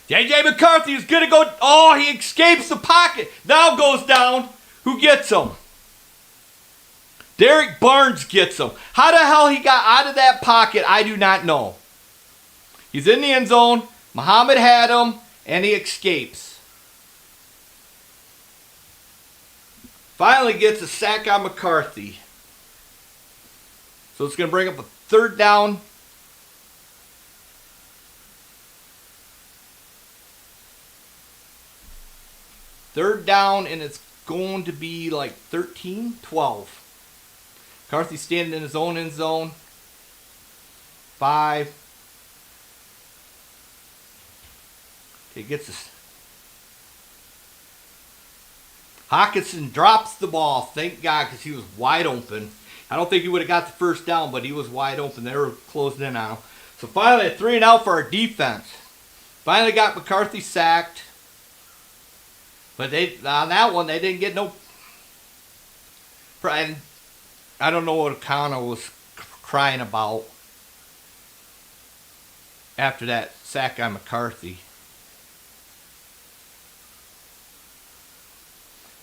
J.J. McCarthy is going to go. Oh, he escapes the pocket. Now goes down. Who gets him? Derek Barnes gets him. How the hell he got out of that pocket, I do not know. He's in the end zone. Muhammad had him, and he escapes. Finally gets a sack on McCarthy. So it's going to bring up a 3rd down. Third down, and it's going to be like 13, 12. McCarthy standing in his own end zone. 5. He gets this. Hawkinson drops the ball. Thank God, because he was wide open. I don't think he would have got the first down, but he was wide open. They were closing in on him. So finally, a 3-and-out for our defense. Finally got McCarthy sacked. But on that one, they didn't get no. I don't know what O'Connor was crying about after that sack on McCarthy.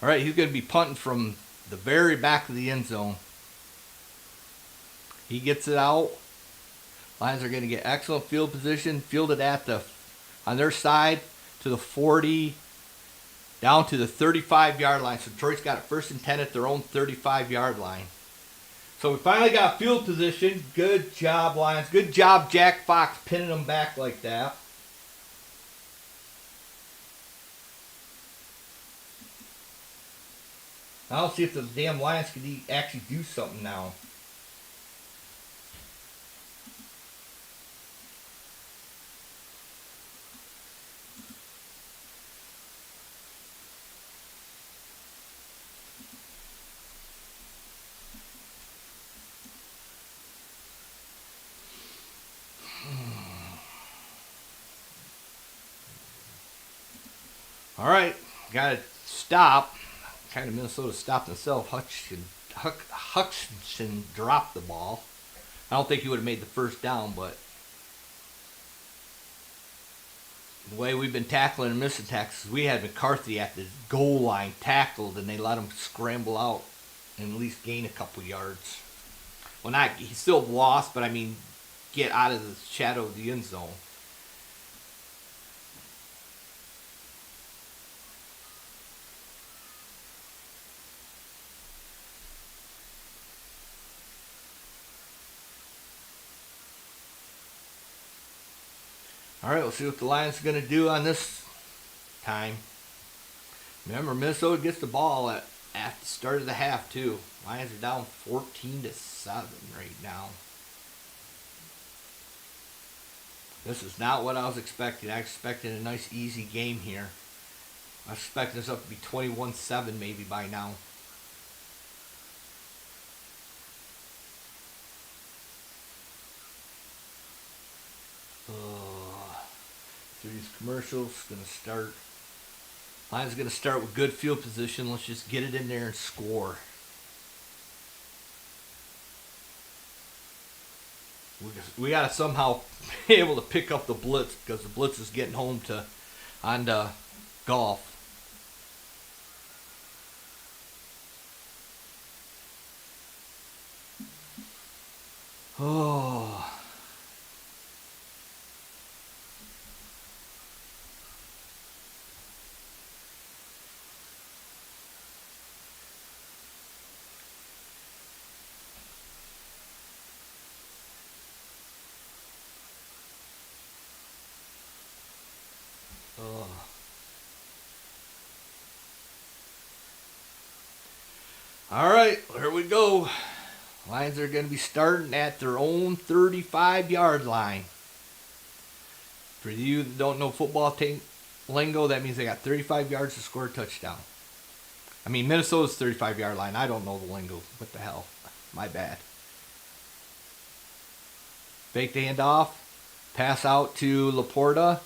All right, he's going to be punting from the very back of the end zone. He gets it out. Lions are going to get excellent field position. Fielded on their side to the 40, down to the 35-yard line. So Detroit's got it 1st and 10 at their own 35-yard line. So we finally got field position. Good job, Lions. Good job, Jack Fox, pinning them back like that. I'll see if the damn Lions can actually do something now. All right, got to stop. Kind of Minnesota stopped himself. Hutchinson dropped the ball. I don't think he would have made the first down, but the way we've been tackling and missing tackles, we had McCarthy at the goal line tackled, and they let him scramble out and at least gain a couple yards. Well, he still lost, but I mean, get out of the shadow of the end zone. All right, we'll see what the Lions are going to do on this time. Remember, Minnesota gets the ball at the start of the half, too. Lions are down 14-7 right now. This is not what I was expecting. I expected a nice, easy game here. I was expecting this up to be 21-7 maybe by now. Through these commercials, gonna start. Lions gonna start with good field position. Let's just get it in there and score. We gotta somehow be able to pick up the blitz because the blitz is getting home on golf. Oh. All right, here we go. Lions are going to be starting at their own 35-yard line. For you that don't know football lingo, that means they got 35 yards to score a touchdown. I mean, Minnesota's 35-yard line. I don't know the lingo. What the hell? My bad. Fake the handoff. Pass out to Laporta,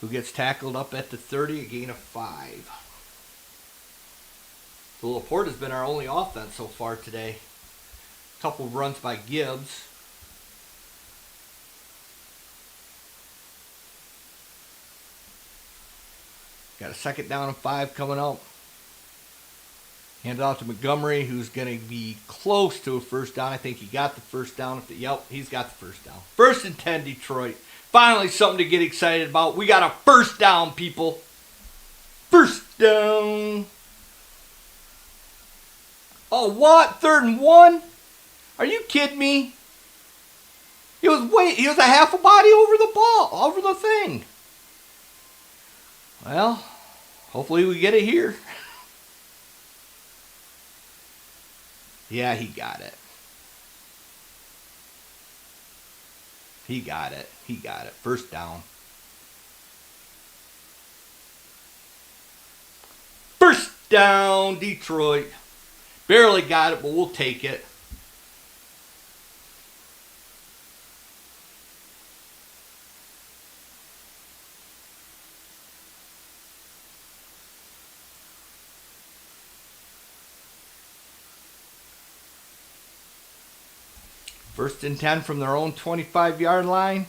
who gets tackled up at the 30, a gain of 5. So Laporta's been our only offense so far today. Couple runs by Gibbs. Got a second down and 5 coming up. Hand it off to Montgomery, who's going to be close to a first down. I think he got the first down. Yep, he's got the first down. 1st and 10, Detroit. Finally, something to get excited about. We got a first down, people. First down. Oh, what? 3rd and 1? Are you kidding me? He was a half a body over the ball, over the thing. Well, hopefully we get it here. Yeah, he got it. He got it. First down. First down, Detroit. Barely got it, but we'll take it. First and 10 from their own 25-yard line.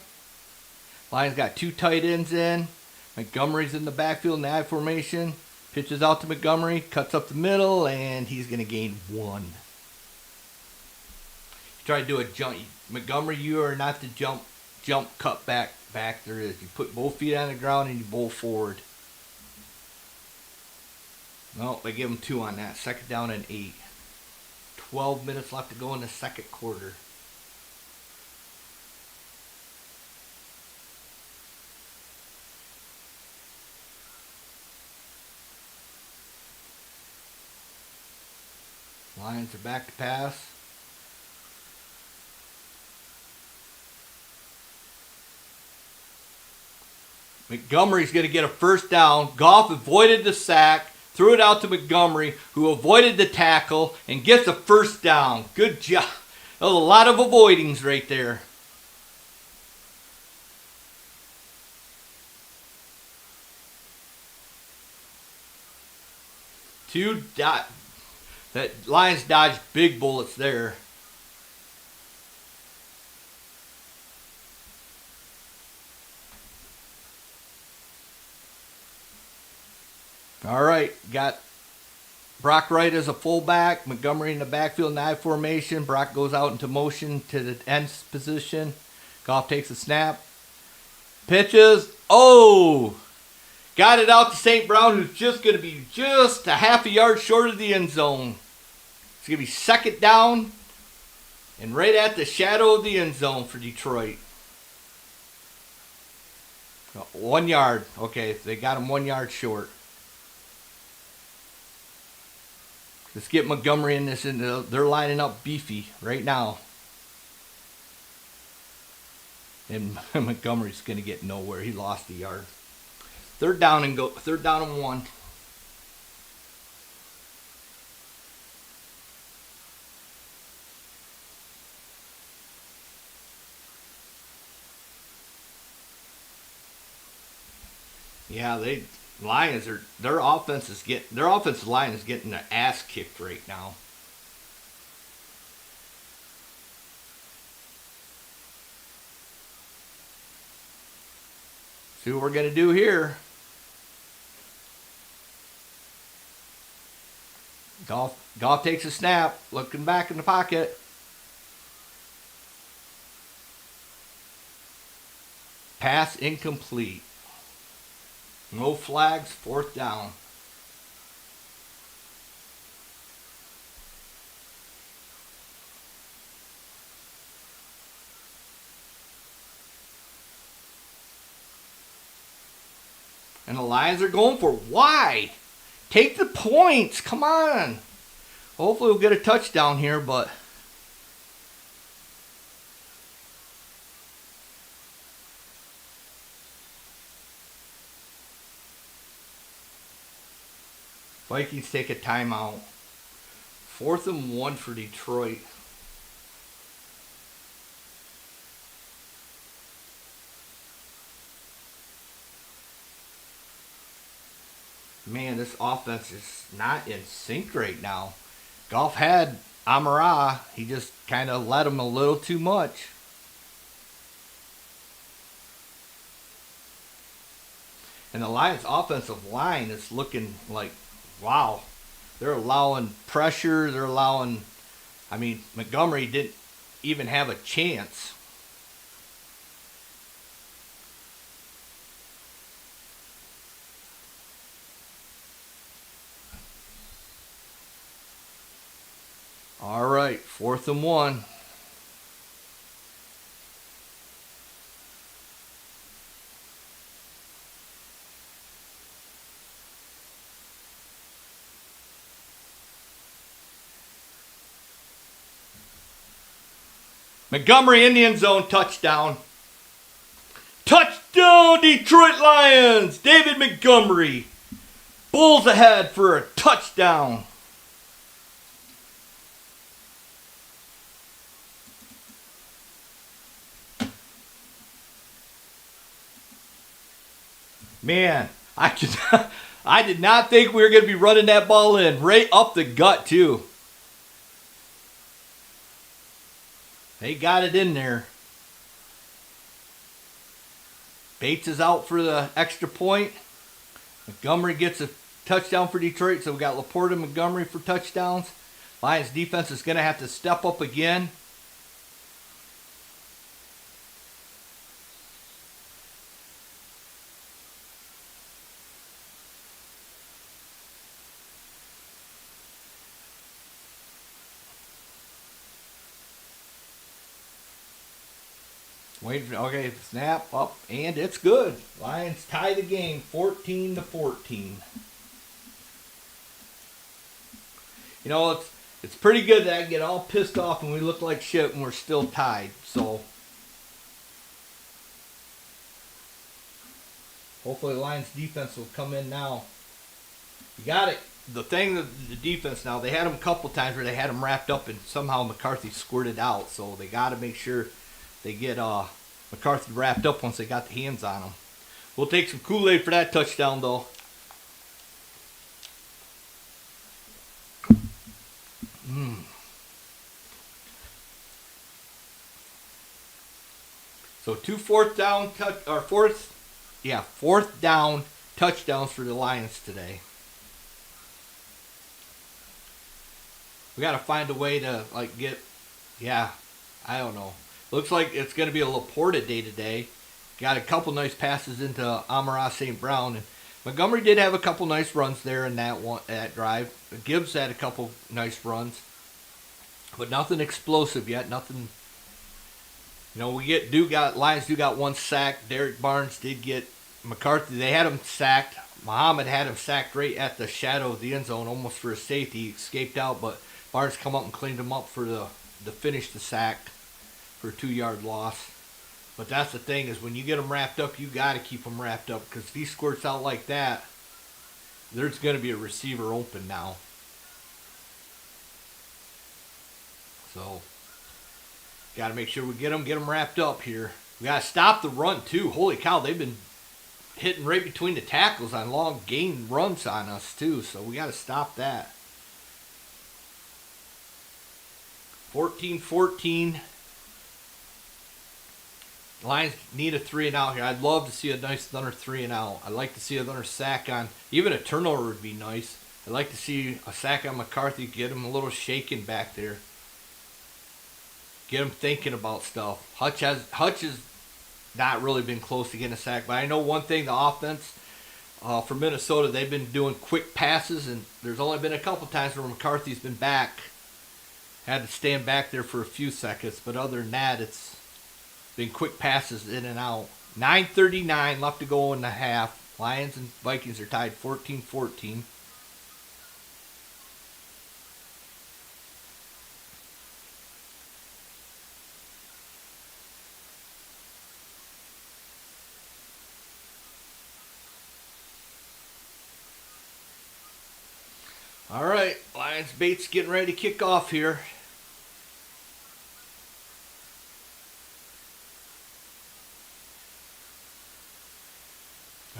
Lions got 2 tight ends in. Montgomery's in the backfield in the I formation. Pitches out to Montgomery, cuts up the middle, and he's going to gain 1. Try to do a jump. Montgomery, you are not the jump, cut back there is. You put both feet on the ground and you bowl forward. No, they give him 2 on that. Second down and 8. 12 minutes left to go in the second quarter. Lions are back to pass. Montgomery's going to get a first down. Goff avoided the sack, threw it out to Montgomery, who avoided the tackle and gets a first down. Good job. That was a lot of avoidings right there. That Lions dodged big bullets there. All right, got Brock Wright as a fullback, Montgomery in the backfield in I formation. Brock goes out into motion to the end position. Goff takes a snap. Pitches. Oh! Got it out to St. Brown, who's just going to be just a half a yard short of the end zone. It's going to be second down and right at the shadow of the end zone for Detroit. 1 yard. Okay, they got him 1 yard short. Let's get Montgomery in this. They're lining up beefy right now. And Montgomery's going to get nowhere. He lost a yard. Third down and 1. Yeah, their offensive line is getting their ass kicked right now. See what we're gonna do here. Goff takes a snap, looking back in the pocket. Pass incomplete. No flags, fourth down. And the Lions are going for it. Why? Take the points. Come on. Hopefully we'll get a touchdown here, but Vikings take a timeout. 4th and 1 for Detroit. Man, this offense is not in sync right now. Goff had Amara. He just kind of let him a little too much. And the Lions' offensive line is looking like, wow. They're allowing pressure. Montgomery didn't even have a chance. All right, 4th and 1. Montgomery in the end zone, touchdown. Touchdown, Detroit Lions! David Montgomery. Bulls ahead for a touchdown. Man, I did not think we were going to be running that ball in. Right up the gut, too. They got it in there. Bates is out for the extra point. Montgomery gets a touchdown for Detroit, so we got Laporte and Montgomery for touchdowns. Lions defense is going to have to step up again. Wait, okay, snap up, and it's good. Lions tie the game 14-14. You know, it's pretty good that I get all pissed off and we look like shit and we're still tied. So hopefully the Lions defense will come in now. You got it. The thing, the defense now, they had them a couple times where they had them wrapped up and somehow McCarthy squirted out. So they got to make sure they get McCarthy wrapped up once they got the hands on him. We'll take some Kool-Aid for that touchdown, though. So 2 fourth down fourth down touchdowns for the Lions today. We got to find a way to I don't know. Looks like it's going to be a Laporta day today. Got a couple nice passes into Amon-Ra St. Brown, and Montgomery did have a couple nice runs there in that drive. Gibbs had a couple nice runs, but nothing explosive yet. Nothing. You know, Lions do got one sack. Derek Barnes did get McCarthy. They had him sacked. Muhammad had him sacked right at the shadow of the end zone, almost for a safety. He escaped out, but Barnes come up and cleaned him up for the finish the sack for a 2-yard loss. But that's the thing, is when you get them wrapped up, you got to keep them wrapped up, because if he squirts out like that, there's going to be a receiver open now. So, got to make sure we get them wrapped up here. We got to stop the run, too. Holy cow, they've been hitting right between the tackles on long gain runs on us, too. So, we got to stop that. 14-14. Lions need a 3-and-out here. I'd love to see another 3-and-out. I'd like to see another sack on. Even a turnover would be nice. I'd like to see a sack on McCarthy, get him a little shaken back there. Get him thinking about stuff. Hutch has not really been close to getting a sack, but I know one thing, the offense for Minnesota, they've been doing quick passes, and there's only been a couple times where McCarthy's been back. Had to stand back there for a few seconds, but other than that, it's been quick passes in and out. 9:39 left to go in the half. Lions and Vikings are tied 14-14. All right, Lions Bates getting ready to kick off here.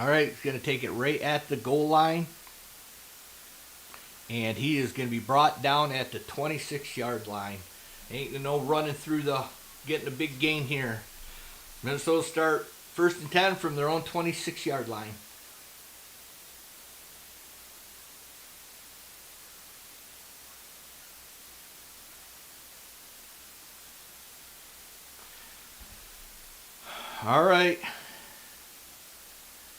All right, he's going to take it right at the goal line. And he is going to be brought down at the 26-yard line. Ain't no running through getting a big gain here. Minnesota start 1st and 10 from their own 26-yard line. All right.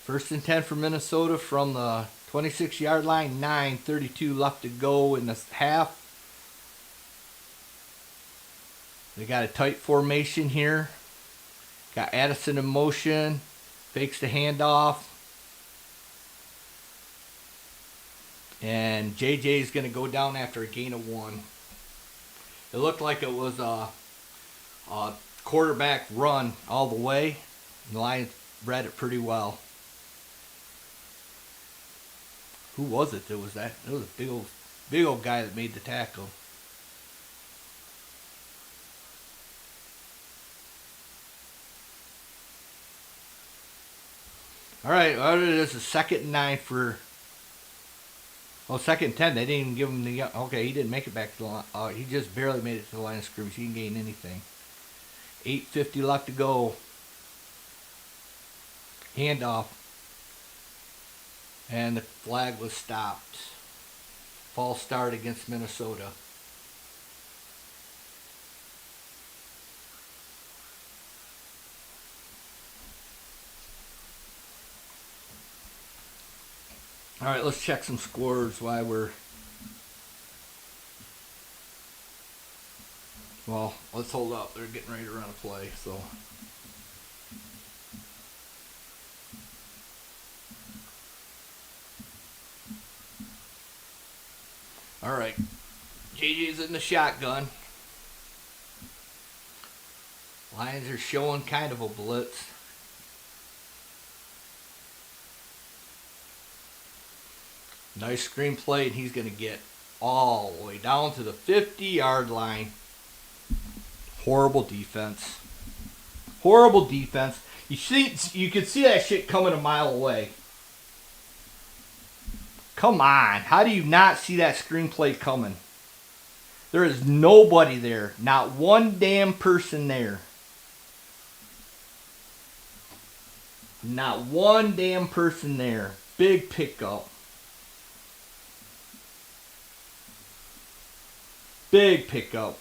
1st and 10 for Minnesota from the 26-yard line. 9:32 left to go in the half. They got a tight formation here. Got Addison in motion. Fakes the handoff. And JJ is going to go down after a gain of 1. It looked like it was a quarterback run all the way. The Lions read it pretty well. Who was it that was that? It was a big old guy that made the tackle. All right, well, it is a 2nd and 9 for. Well, 2nd and 10. They didn't even give him the. Okay, he didn't make it back to the line. He just barely made it to the line of scrimmage. He didn't gain anything. 8:50 left to go. Handoff. And the flag was stopped. False start against Minnesota. All right, let's check some scores while we're... Well, let's hold up. They're getting ready to run a play, so... JJ's in the shotgun. Lions are showing kind of a blitz. Nice screenplay, and he's going to get all the way down to the 50-yard line. Horrible defense. Horrible defense. You could see that shit coming a mile away. Come on. How do you not see that screenplay coming? There is nobody there. Not one damn person there. Not one damn person there. Big pickup. Big pickup.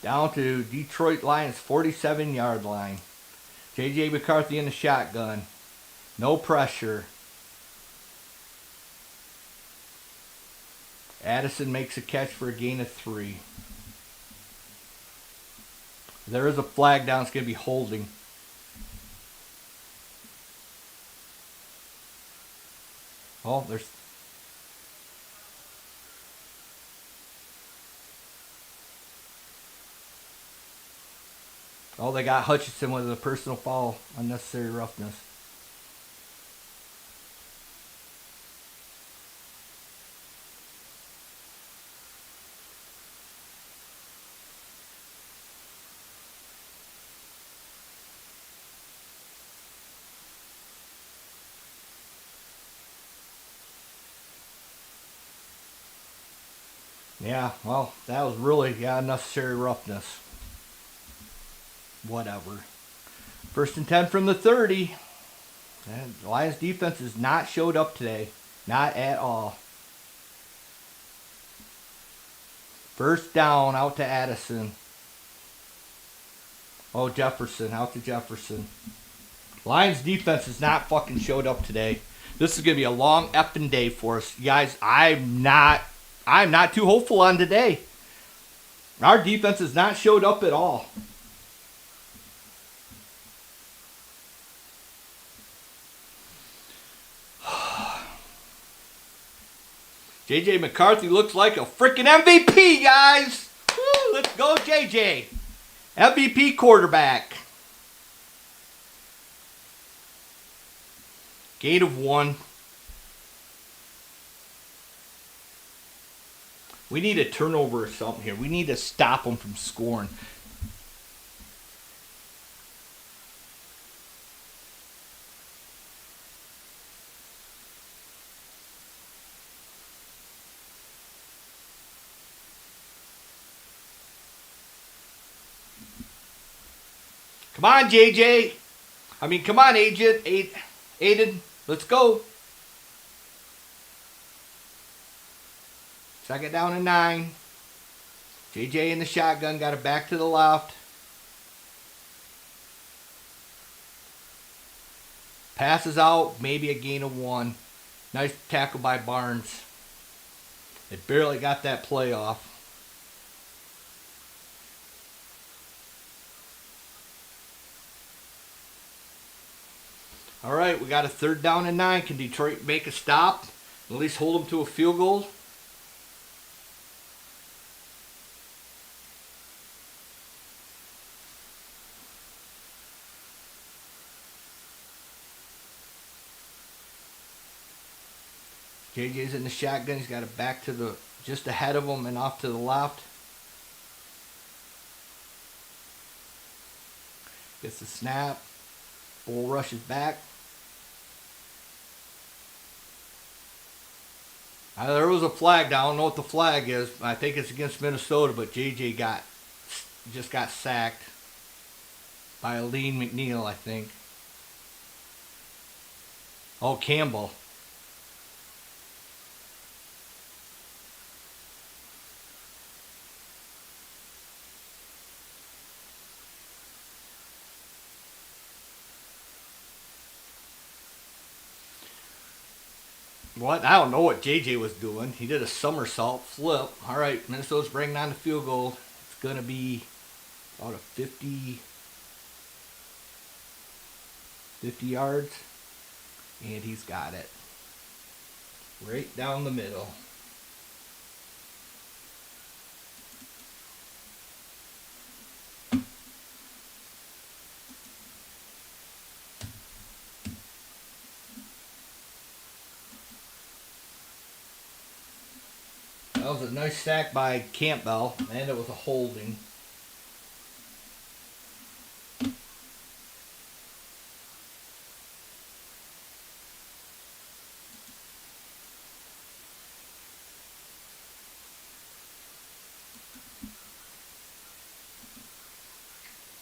Down to Detroit Lions 47-yard line. J.J. McCarthy in the shotgun. No pressure. Addison makes a catch for a gain of 3. There is a flag down. It's going to be holding. Oh, there's... Oh, they got Hutchinson with a personal foul. Unnecessary roughness. Yeah, well, that was really, unnecessary roughness. Whatever. 1st and 10 from the 30. And the Lions defense has not showed up today. Not at all. 1st down, out to Addison. Oh, Jefferson, out to Jefferson. Lions defense has not fucking showed up today. This is going to be a long effing day for us. You guys, I'm not too hopeful on today. Our defense has not showed up at all. J.J. McCarthy looks like a freaking MVP, guys. Woo, let's go, J.J. MVP quarterback. Gain of 1. We need a turnover or something here. We need to stop them from scoring. Come on, JJ. Come on, Aiden. Let's go. 2nd down and 9. JJ in the shotgun. Got it back to the left. Passes out. Maybe a gain of 1. Nice tackle by Barnes. They barely got that play off. All right, we got a 3rd down and 9. Can Detroit make a stop? At least hold them to a field goal? JJ's in the shotgun. He's got it back to the just ahead of him and off to the left. Gets the snap. Bull rushes back. There was a flag down. I don't know what the flag is. I think it's against Minnesota, but JJ just got sacked by Aline McNeil, I think. Oh, Campbell. What? I don't know what JJ was doing. He did a somersault flip. All right, Minnesota's bringing on the field goal. It's going to be about a 50 yards. And he's got it. Right down the middle. That was a nice stack by Campbell, and it was a holding.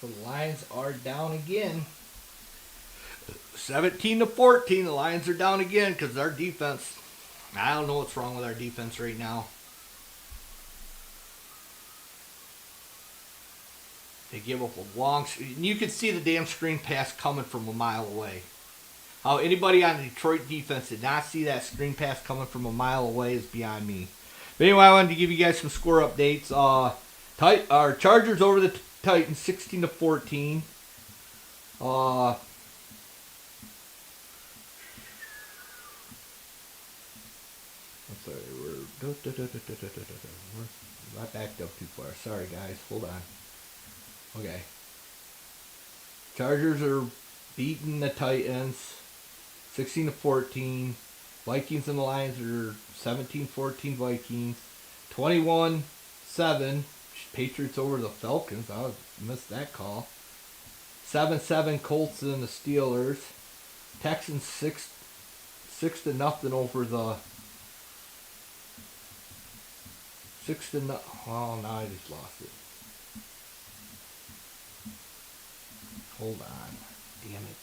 The Lions are down again. 17-14, the Lions are down again because our defense, I don't know what's wrong with our defense right now. They give up a long, you can see the damn screen pass coming from a mile away. How anybody on the Detroit defense did not see that screen pass coming from a mile away is beyond me. But anyway, I wanted to give you guys some score updates. Our Chargers over the Titans, 16-14. I'm sorry, I backed up too far. Sorry, guys. Hold on. Okay. Chargers are beating the Titans, 16-14. Vikings and the Lions are 17-14 Vikings. 21-7. Patriots over the Falcons. I missed that call. 7-7 Colts and the Steelers. Texans 6-0 over the 6-0. Oh, now I just lost it. Hold on. Damn it.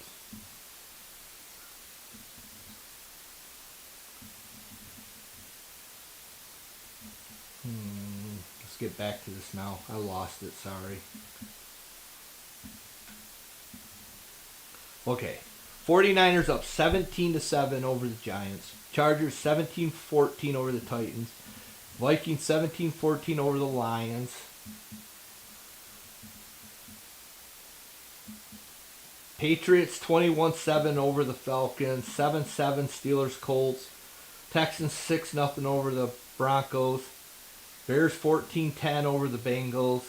Let's get back to this now. I lost it, sorry. Okay. 49ers up 17-7 over the Giants. Chargers 17-14 over the Titans. Vikings 17-14 over the Lions. Patriots 21-7 over the Falcons. 7-7 Steelers Colts. Texans 6-0 over the Broncos. Bears 14-10 over the Bengals.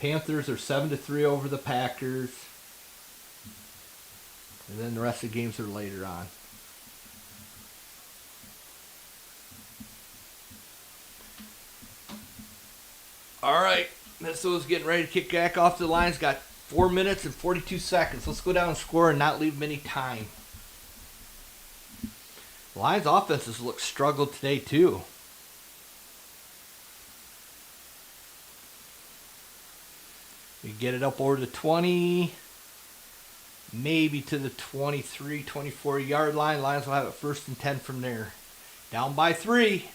Panthers are 7-3 over the Packers. And then the rest of the games are later on. Alright, Minnesota's getting ready to kick back off the Lions. Got 4 minutes and 42 seconds. Let's go down and score and not leave them any time. The Lions offenses look struggled today too. We get it up over the 20, maybe to the 23, 24 yard line. Lions will have it 1st and 10 from there. Down by 3.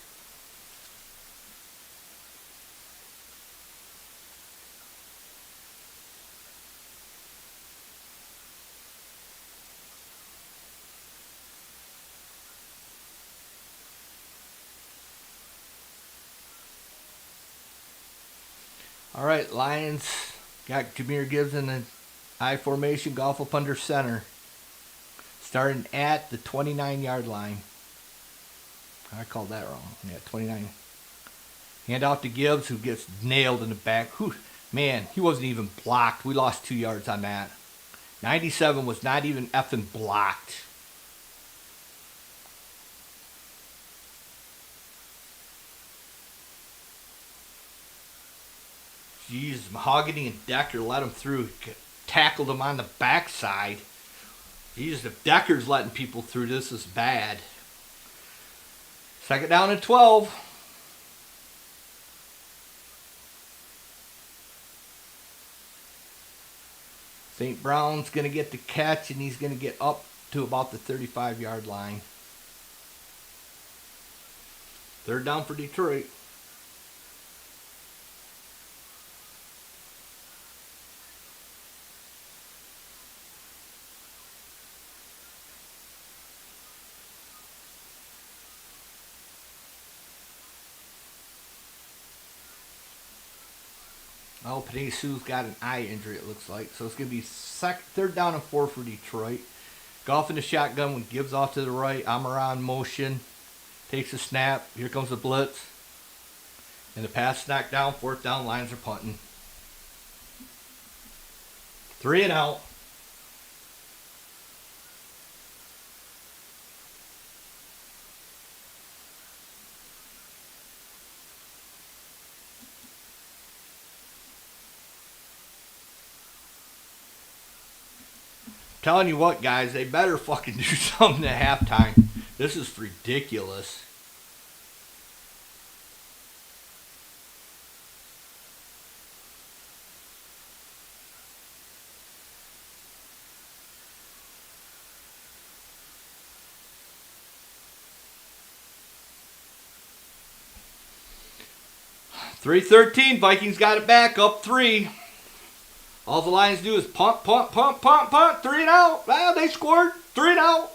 All right, Lions got Jahmyr Gibbs in the I formation, golf up under center. Starting at the 29-yard line. I called that wrong. Yeah, 29. Hand out to Gibbs, who gets nailed in the back. Man, he wasn't even blocked. We lost 2 yards on that. 97 was not even effing blocked. Jeez, Mahogany and Decker let him through. Tackled him on the backside. Jeez, if Decker's letting people through, this is bad. 2nd down and 12. St. Brown's going to get the catch, and he's going to get up to about the 35-yard line. 3rd down for Detroit. Oh, Panay Sue's got an eye injury, it looks like. So it's going to be 3rd down and 4 for Detroit. Golf in the shotgun when Gibbs off to the right. Amaran motion. takes a snap. Here comes the blitz. And the pass knocked down. 4th down. Lions are punting. 3 and out. Telling you what, guys, they better fucking do something at halftime. This is ridiculous. .313, Vikings got it back, up 3. All the Lions do is punt, 3 and out. Well, they scored, 3 and out.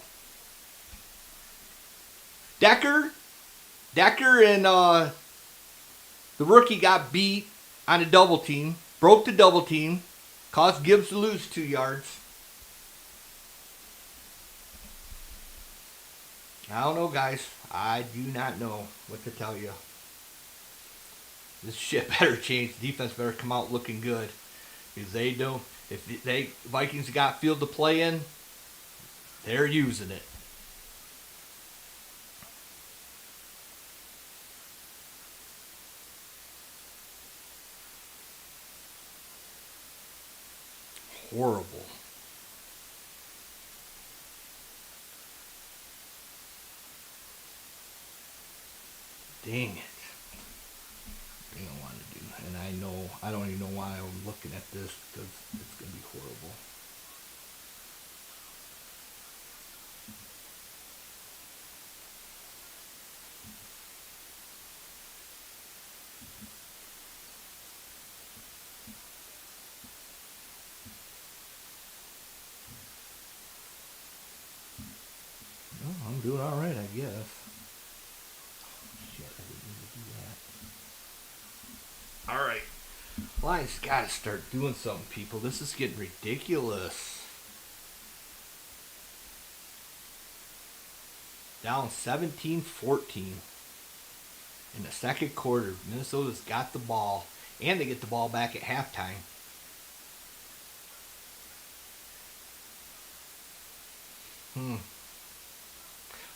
Decker and the rookie got beat on a double team, broke the double team, caused Gibbs to lose 2 yards. I don't know, guys. I do not know what to tell you. This shit better change. The defense better come out looking good. If they don't, if they Vikings got field to play in, they're using it. Horrible. Dang it. They don't want to do. And I don't even know why I'm looking at this, because it's going to be horrible. Well, I'm doing all right, I guess. Shit, I didn't mean to do that. All right. Lions got to start doing something, people. This is getting ridiculous. Down 17-14 in the second quarter. Minnesota's got the ball, and they get the ball back at halftime.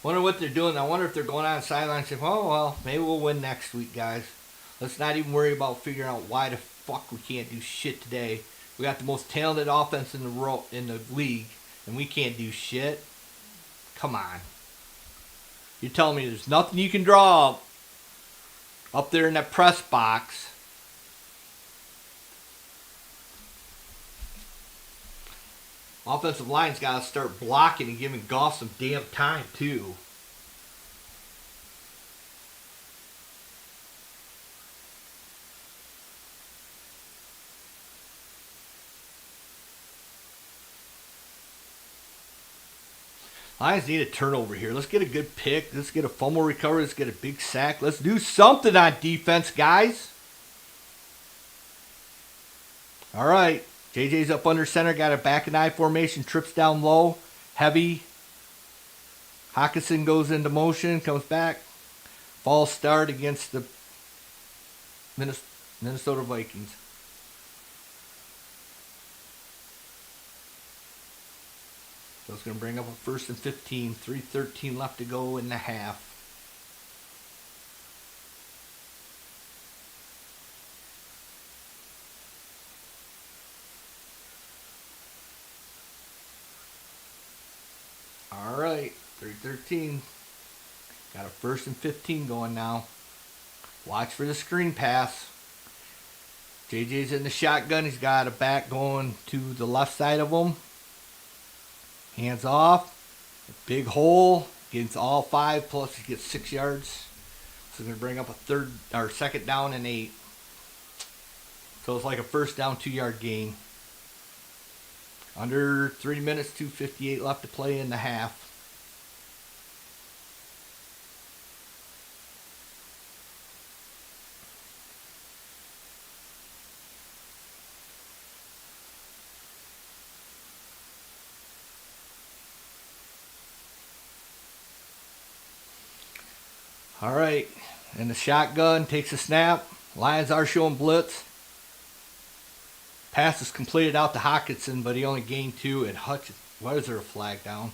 Wonder what they're doing. I wonder if they're going on sideline saying, "Oh well, maybe we'll win next week, guys. Let's not even worry about figuring out why the fuck we can't do shit today. We got the most talented offense in the league, and we can't do shit. Come on. You're telling me there's nothing you can draw up there in that press box." Offensive line's got to start blocking and giving Goff some damn time, too. Lions need a turnover here. Let's get a good pick. Let's get a fumble recovery. Let's get a big sack. Let's do something on defense, guys. All right. JJ's up under center. Got a back and eye formation. Trips down low. Heavy. Hawkinson goes into motion. Comes back. False start against the Minnesota Vikings. So it's going to bring up a 1st and 15. 3:13 left to go in the half. All right, 3:13. Got a 1st and 15 going now. Watch for the screen pass. JJ's in the shotgun. He's got a back going to the left side of him. Hands off. A big hole. Gets all 5, plus he gets 6 yards. So they're going to bring up a 2nd down and 8. So it's like a 1st down, 2-yard gain. Under 3 minutes, 2:58 left to play in the half. All right. And the shotgun takes a snap. Lions are showing blitz. Pass is completed out to Hawkinson, but he only gained 2. And Hutch, why is there a flag down?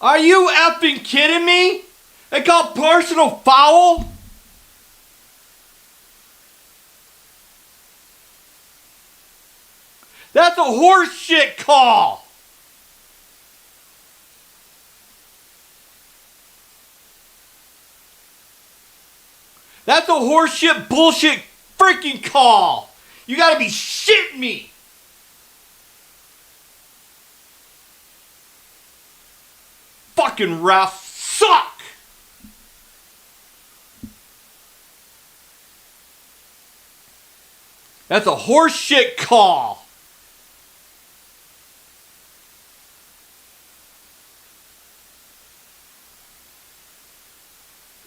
Are you effing kidding me? They call personal foul? That's a horse shit call. That's a horseshit bullshit freaking call. You gotta be shitting me. Fucking refs suck. That's a horseshit call.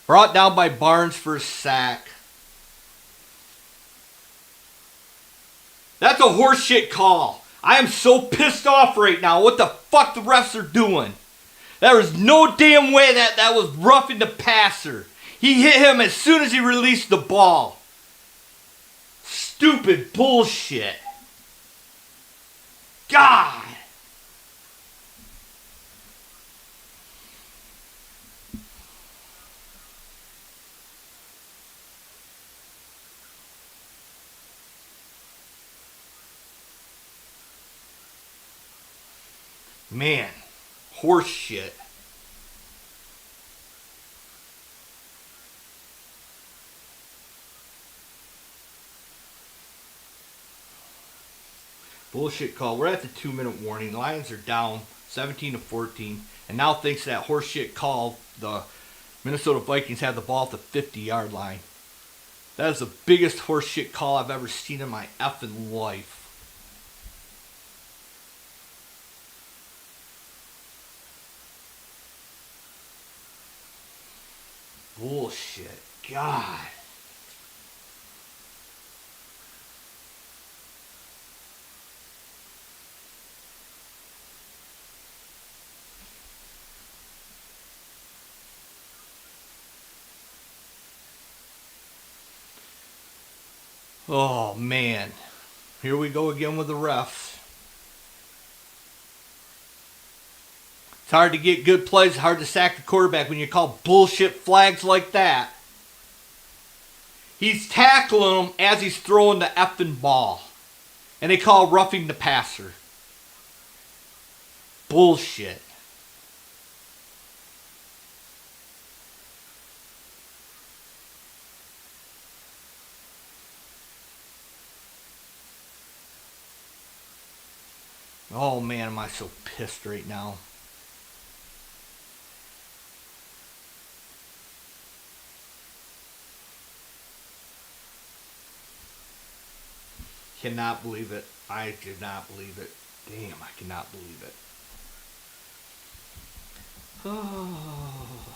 Brought down by Barnes for a sack. That's a horseshit call. I am so pissed off right now. What the fuck the refs are doing? There is no damn way that was roughing the passer. He hit him as soon as he released the ball. Stupid bullshit. God. Man, horse shit. Bullshit call. We're at the 2-minute warning. Lions are down 17-14. And now thanks to that horseshit call, the Minnesota Vikings have the ball at the 50-yard line. That is the biggest horseshit call I've ever seen in my effing life. Bullshit. God. Oh, man. Here we go again with the refs. It's hard to get good plays. It's hard to sack the quarterback when you call bullshit flags like that. He's tackling him as he's throwing the effing ball. And they call roughing the passer. Bullshit. Oh man, am I so pissed right now. Cannot believe it. I did not believe it. Damn, I cannot believe it. Oh.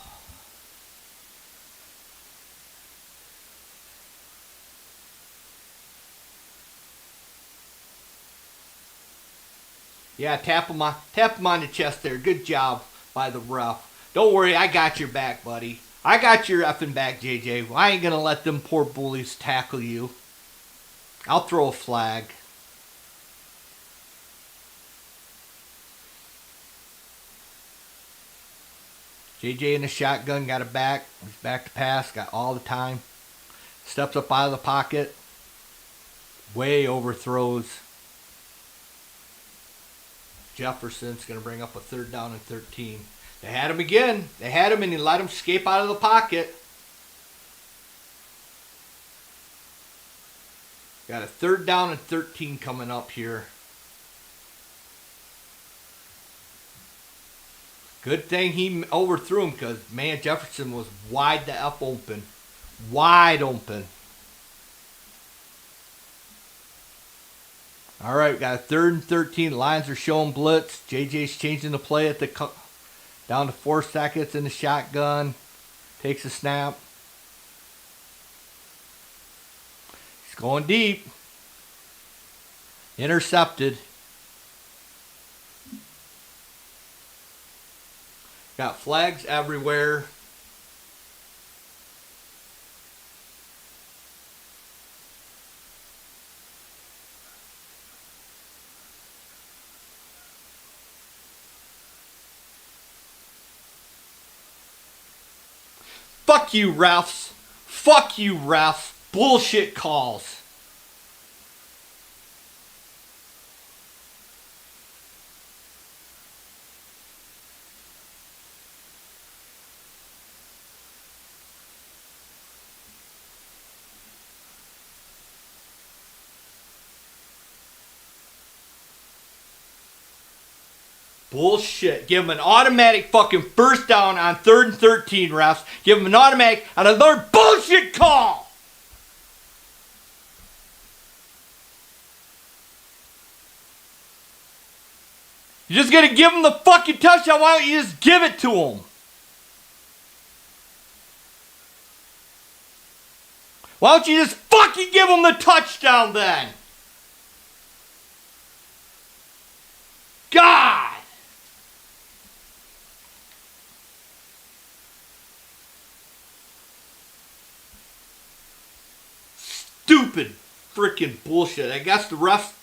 Yeah, tap him on the chest there. Good job by the ref. Don't worry, I got your back, buddy. I got your effing back, JJ. I ain't gonna let them poor bullies tackle you. I'll throw a flag. JJ in the shotgun, got it back. He's back to pass, got all the time. Steps up out of the pocket. Way overthrows. Jefferson's going to bring up a 3rd down and 13. They had him again. They had him and he let him escape out of the pocket. Got a 3rd down and 13 coming up here. Good thing he overthrew him because, man, Jefferson was wide the F open. Wide open. All right, we got a 3rd and 13. Lions are showing blitz. JJ's changing the play at the down to 4 seconds in the shotgun. Takes a snap. Going deep. Intercepted. Got flags everywhere. Fuck you, refs. Fuck you, refs. Bullshit calls. Bullshit. Give him an automatic fucking first down on 3rd and 13, refs. Give him an automatic on another bullshit call. You're just gonna give him the fucking touchdown. Why don't you just give it to him? Why don't you just fucking give him the touchdown then? God! Stupid freaking bullshit. I guess the refs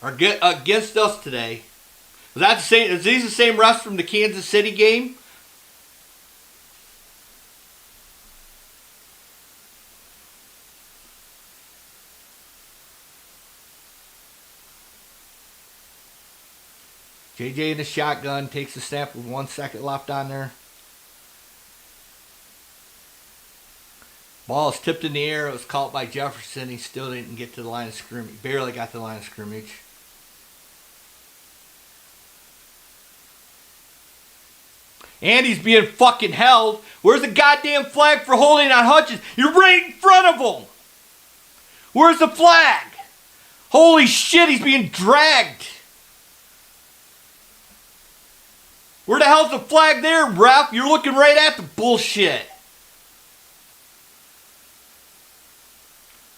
are against us today. Is that the same? Is these the same refs from the Kansas City game? JJ in the shotgun takes the snap with 1 second left on there. Ball is tipped in the air. It was caught by Jefferson. He still didn't get to the line of scrimmage. Barely got to the line of scrimmage. And he's being fucking held. Where's the goddamn flag for holding on Hutchins? You're right in front of him. Where's the flag? Holy shit, he's being dragged. Where the hell's the flag there, ref? You're looking right at the bullshit.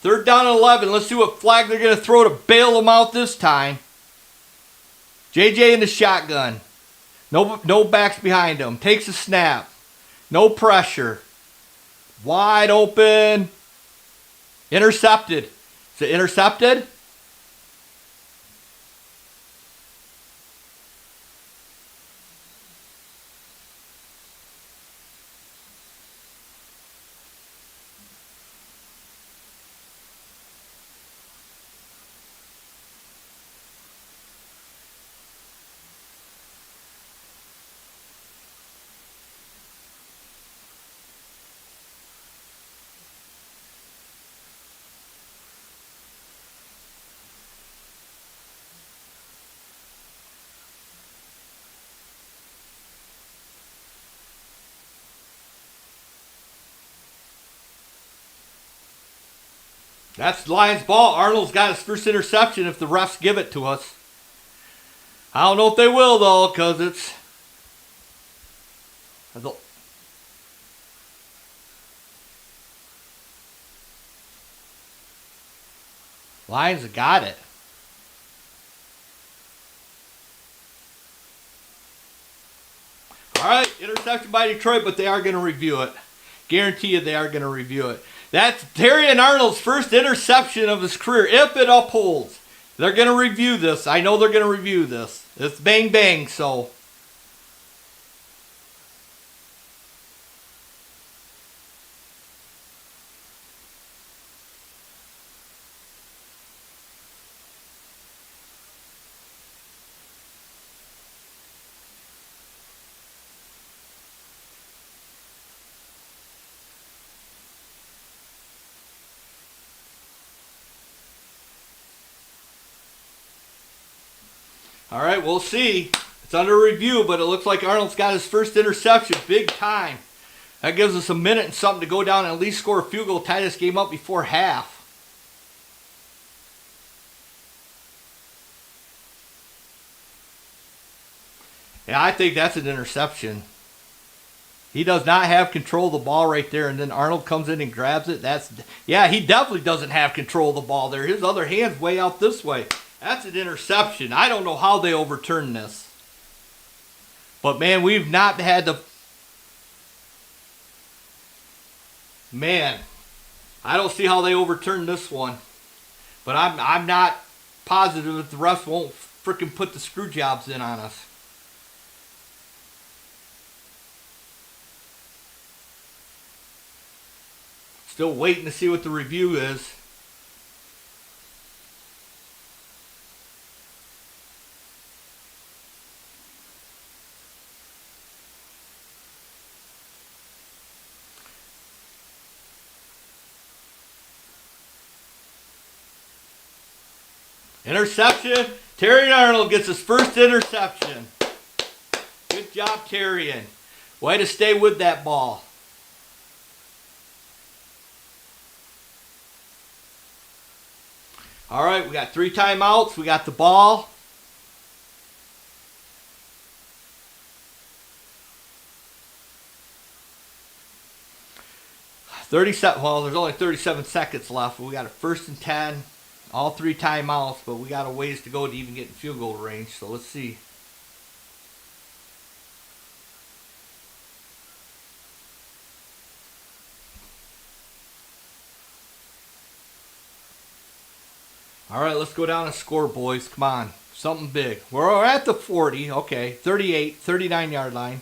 3rd down and 11. Let's see what flag they're going to throw to bail them out this time. JJ in the shotgun. No backs behind him. Takes a snap. No pressure. Wide open. Intercepted. Is it intercepted? That's Lions ball. Arnold's got his first interception if the refs give it to us. I don't know if they will, though, because it's... Lions have got it. All right, interception by Detroit, but they are going to review it. Guarantee you they are going to review it. That's Terrion Arnold's first interception of his career, if it upholds. They're going to review this. I know they're going to review this. It's bang bang, so... All right, we'll see. It's under review, but it looks like Arnold's got his first interception. Big time. That gives us a minute and something to go down and at least score a field goal, tie this game up before half. Yeah, I think that's an interception. He does not have control of the ball right there, and then Arnold comes in and grabs it. Yeah, he definitely doesn't have control of the ball there. His other hand's way out this way. That's an interception. I don't know how they overturned this. But, man, we've not had the... Man, I don't see how they overturned this one. But I'm not positive that the refs won't freaking put the screw jobs in on us. Still waiting to see what the review is. Interception. Terry Arnold gets his first interception. Good job, Terrian. Way to stay with that ball. All right, we got 3 timeouts. We got the ball. Well, there's only 37 seconds left. We got a 1st and 10. All 3 timeouts, but we got a ways to go to even get in field goal range. So let's see. All right, let's go down and score, boys. Come on. Something big. We're at the 40. Okay, 38, 39-yard line.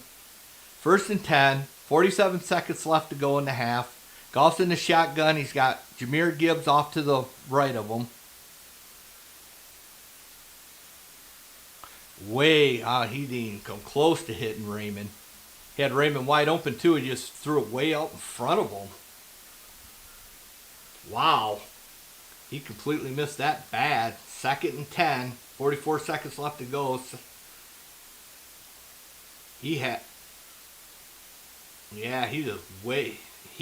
1st and 10. 47 seconds left to go in the half. Goff's in the shotgun. He's got Jahmyr Gibbs off to the right of him. He didn't even come close to hitting Raymond. He had Raymond wide open, too. He just threw it way out in front of him. Wow. He completely missed that bad. 2nd and 10. 44 seconds left to go. He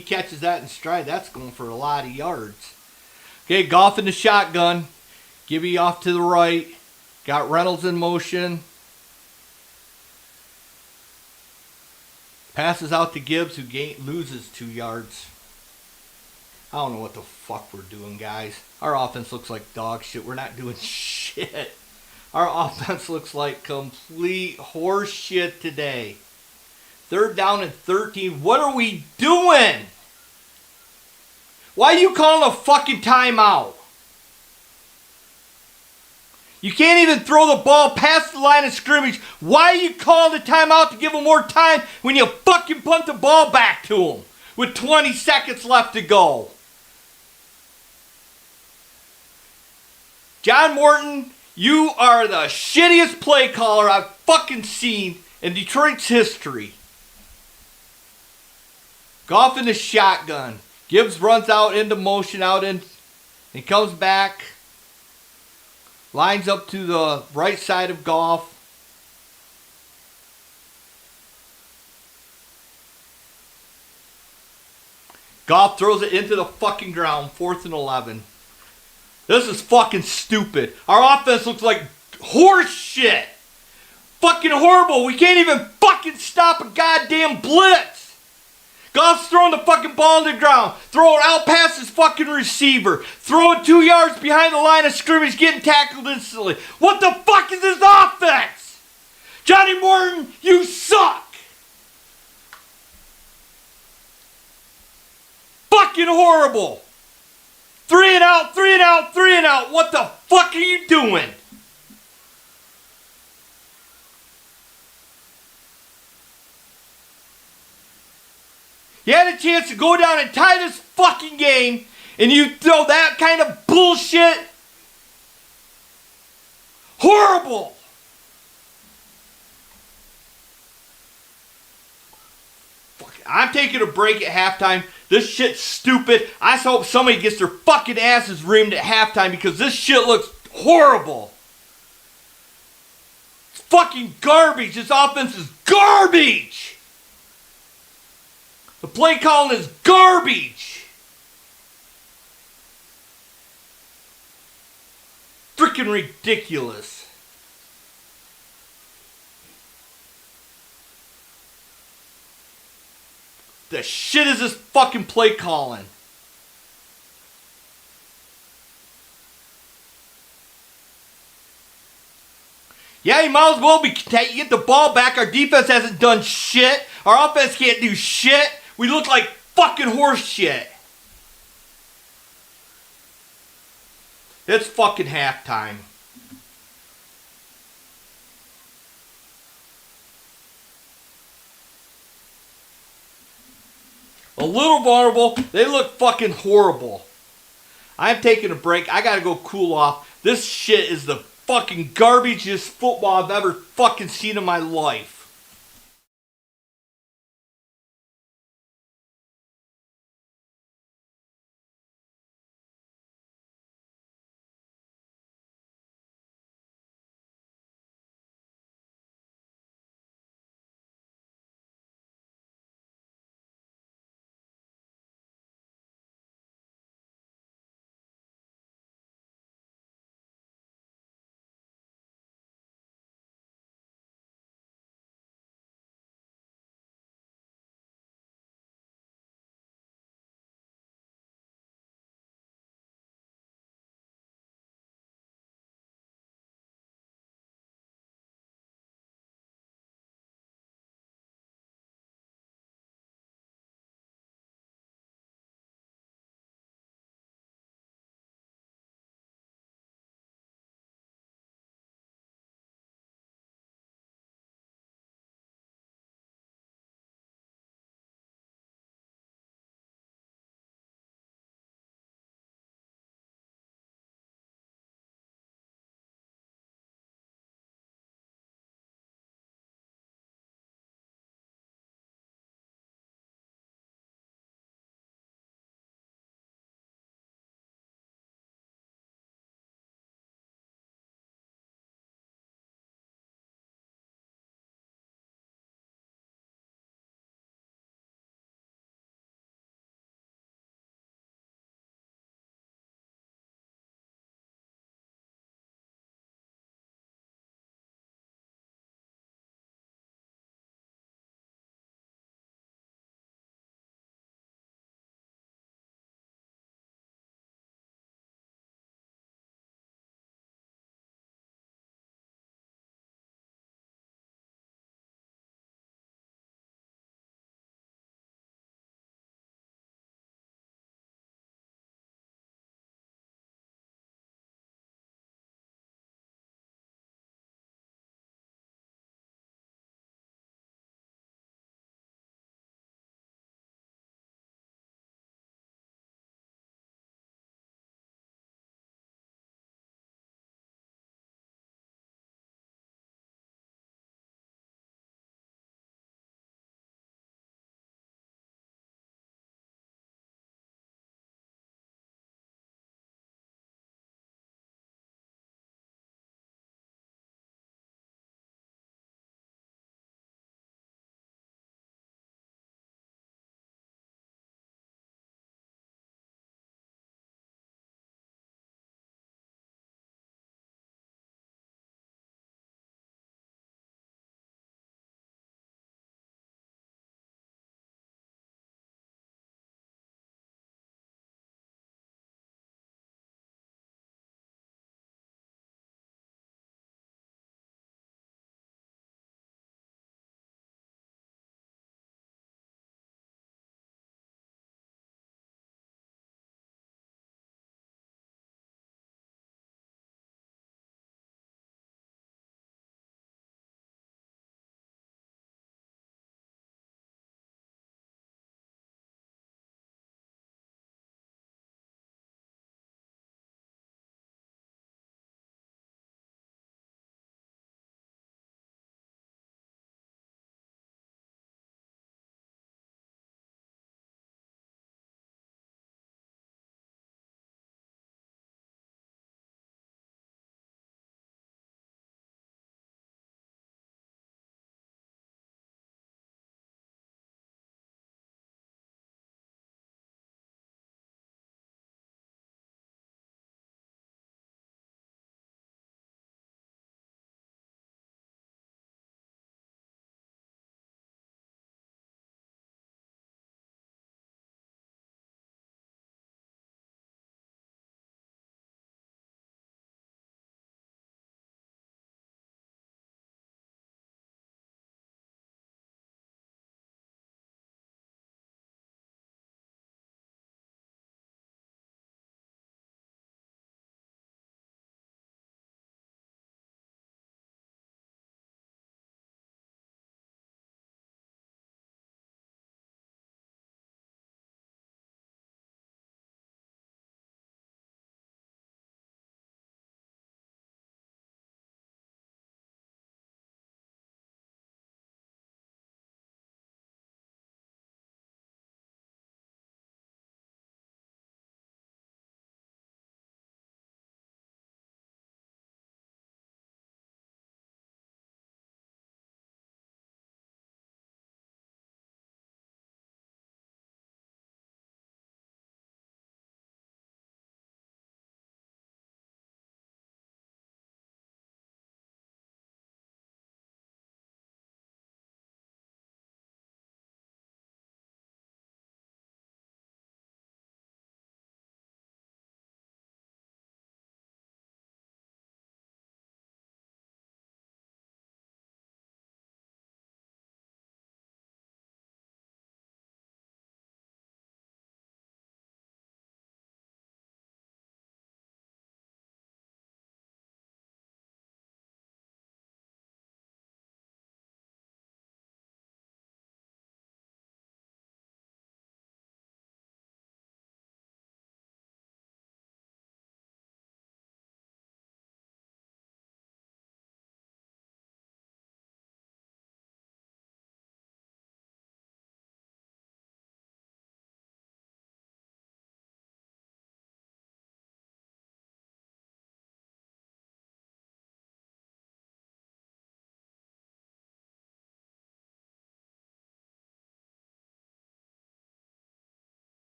catches that in stride. That's going for a lot of yards. Okay, Goff in the shotgun. Gibby off to the right. Got Reynolds in motion. Passes out to Gibbs, who loses 2 yards. I don't know what the fuck we're doing, guys. Our offense looks like dog shit. We're not doing shit. Our offense looks like complete horse shit today. 3rd down and 13. What are we doing? Why are you calling a fucking timeout? You can't even throw the ball past the line of scrimmage. Why are you calling the timeout to give them more time when you fucking punt the ball back to them with 20 seconds left to go? John Morton, you are the shittiest play caller I've fucking seen in Detroit's history. Goff in the shotgun. Gibbs runs out into motion, and comes back. Lines up to the right side of Goff. Goff throws it into the fucking ground. 4th and 11. This is fucking stupid. Our offense looks like horse shit. Fucking horrible. We can't even fucking stop a goddamn blitz. Goff's throwing the fucking ball on the ground. Throw it out past his fucking receiver. Throw it 2 yards behind the line of scrimmage, getting tackled instantly. What the fuck is this offense? Johnny Morton, you suck. Fucking horrible. 3 and out, 3 and out, 3 and out. What the fuck are you doing? You had a chance to go down and tie this fucking game, and you throw that kind of bullshit. Horrible. I'm taking a break at halftime. This shit's stupid. I hope somebody gets their fucking asses reamed at halftime because this shit looks horrible. It's fucking garbage. This offense is garbage. The play calling is garbage. Freaking ridiculous. The shit is this fucking play calling? Yeah, you might as well be get the ball back. Our defense hasn't done shit. Our offense can't do shit. We look like fucking horse shit. It's fucking halftime. A little vulnerable. They look fucking horrible. I'm taking a break. I gotta go cool off. This shit is the fucking garbagest football I've ever fucking seen in my life.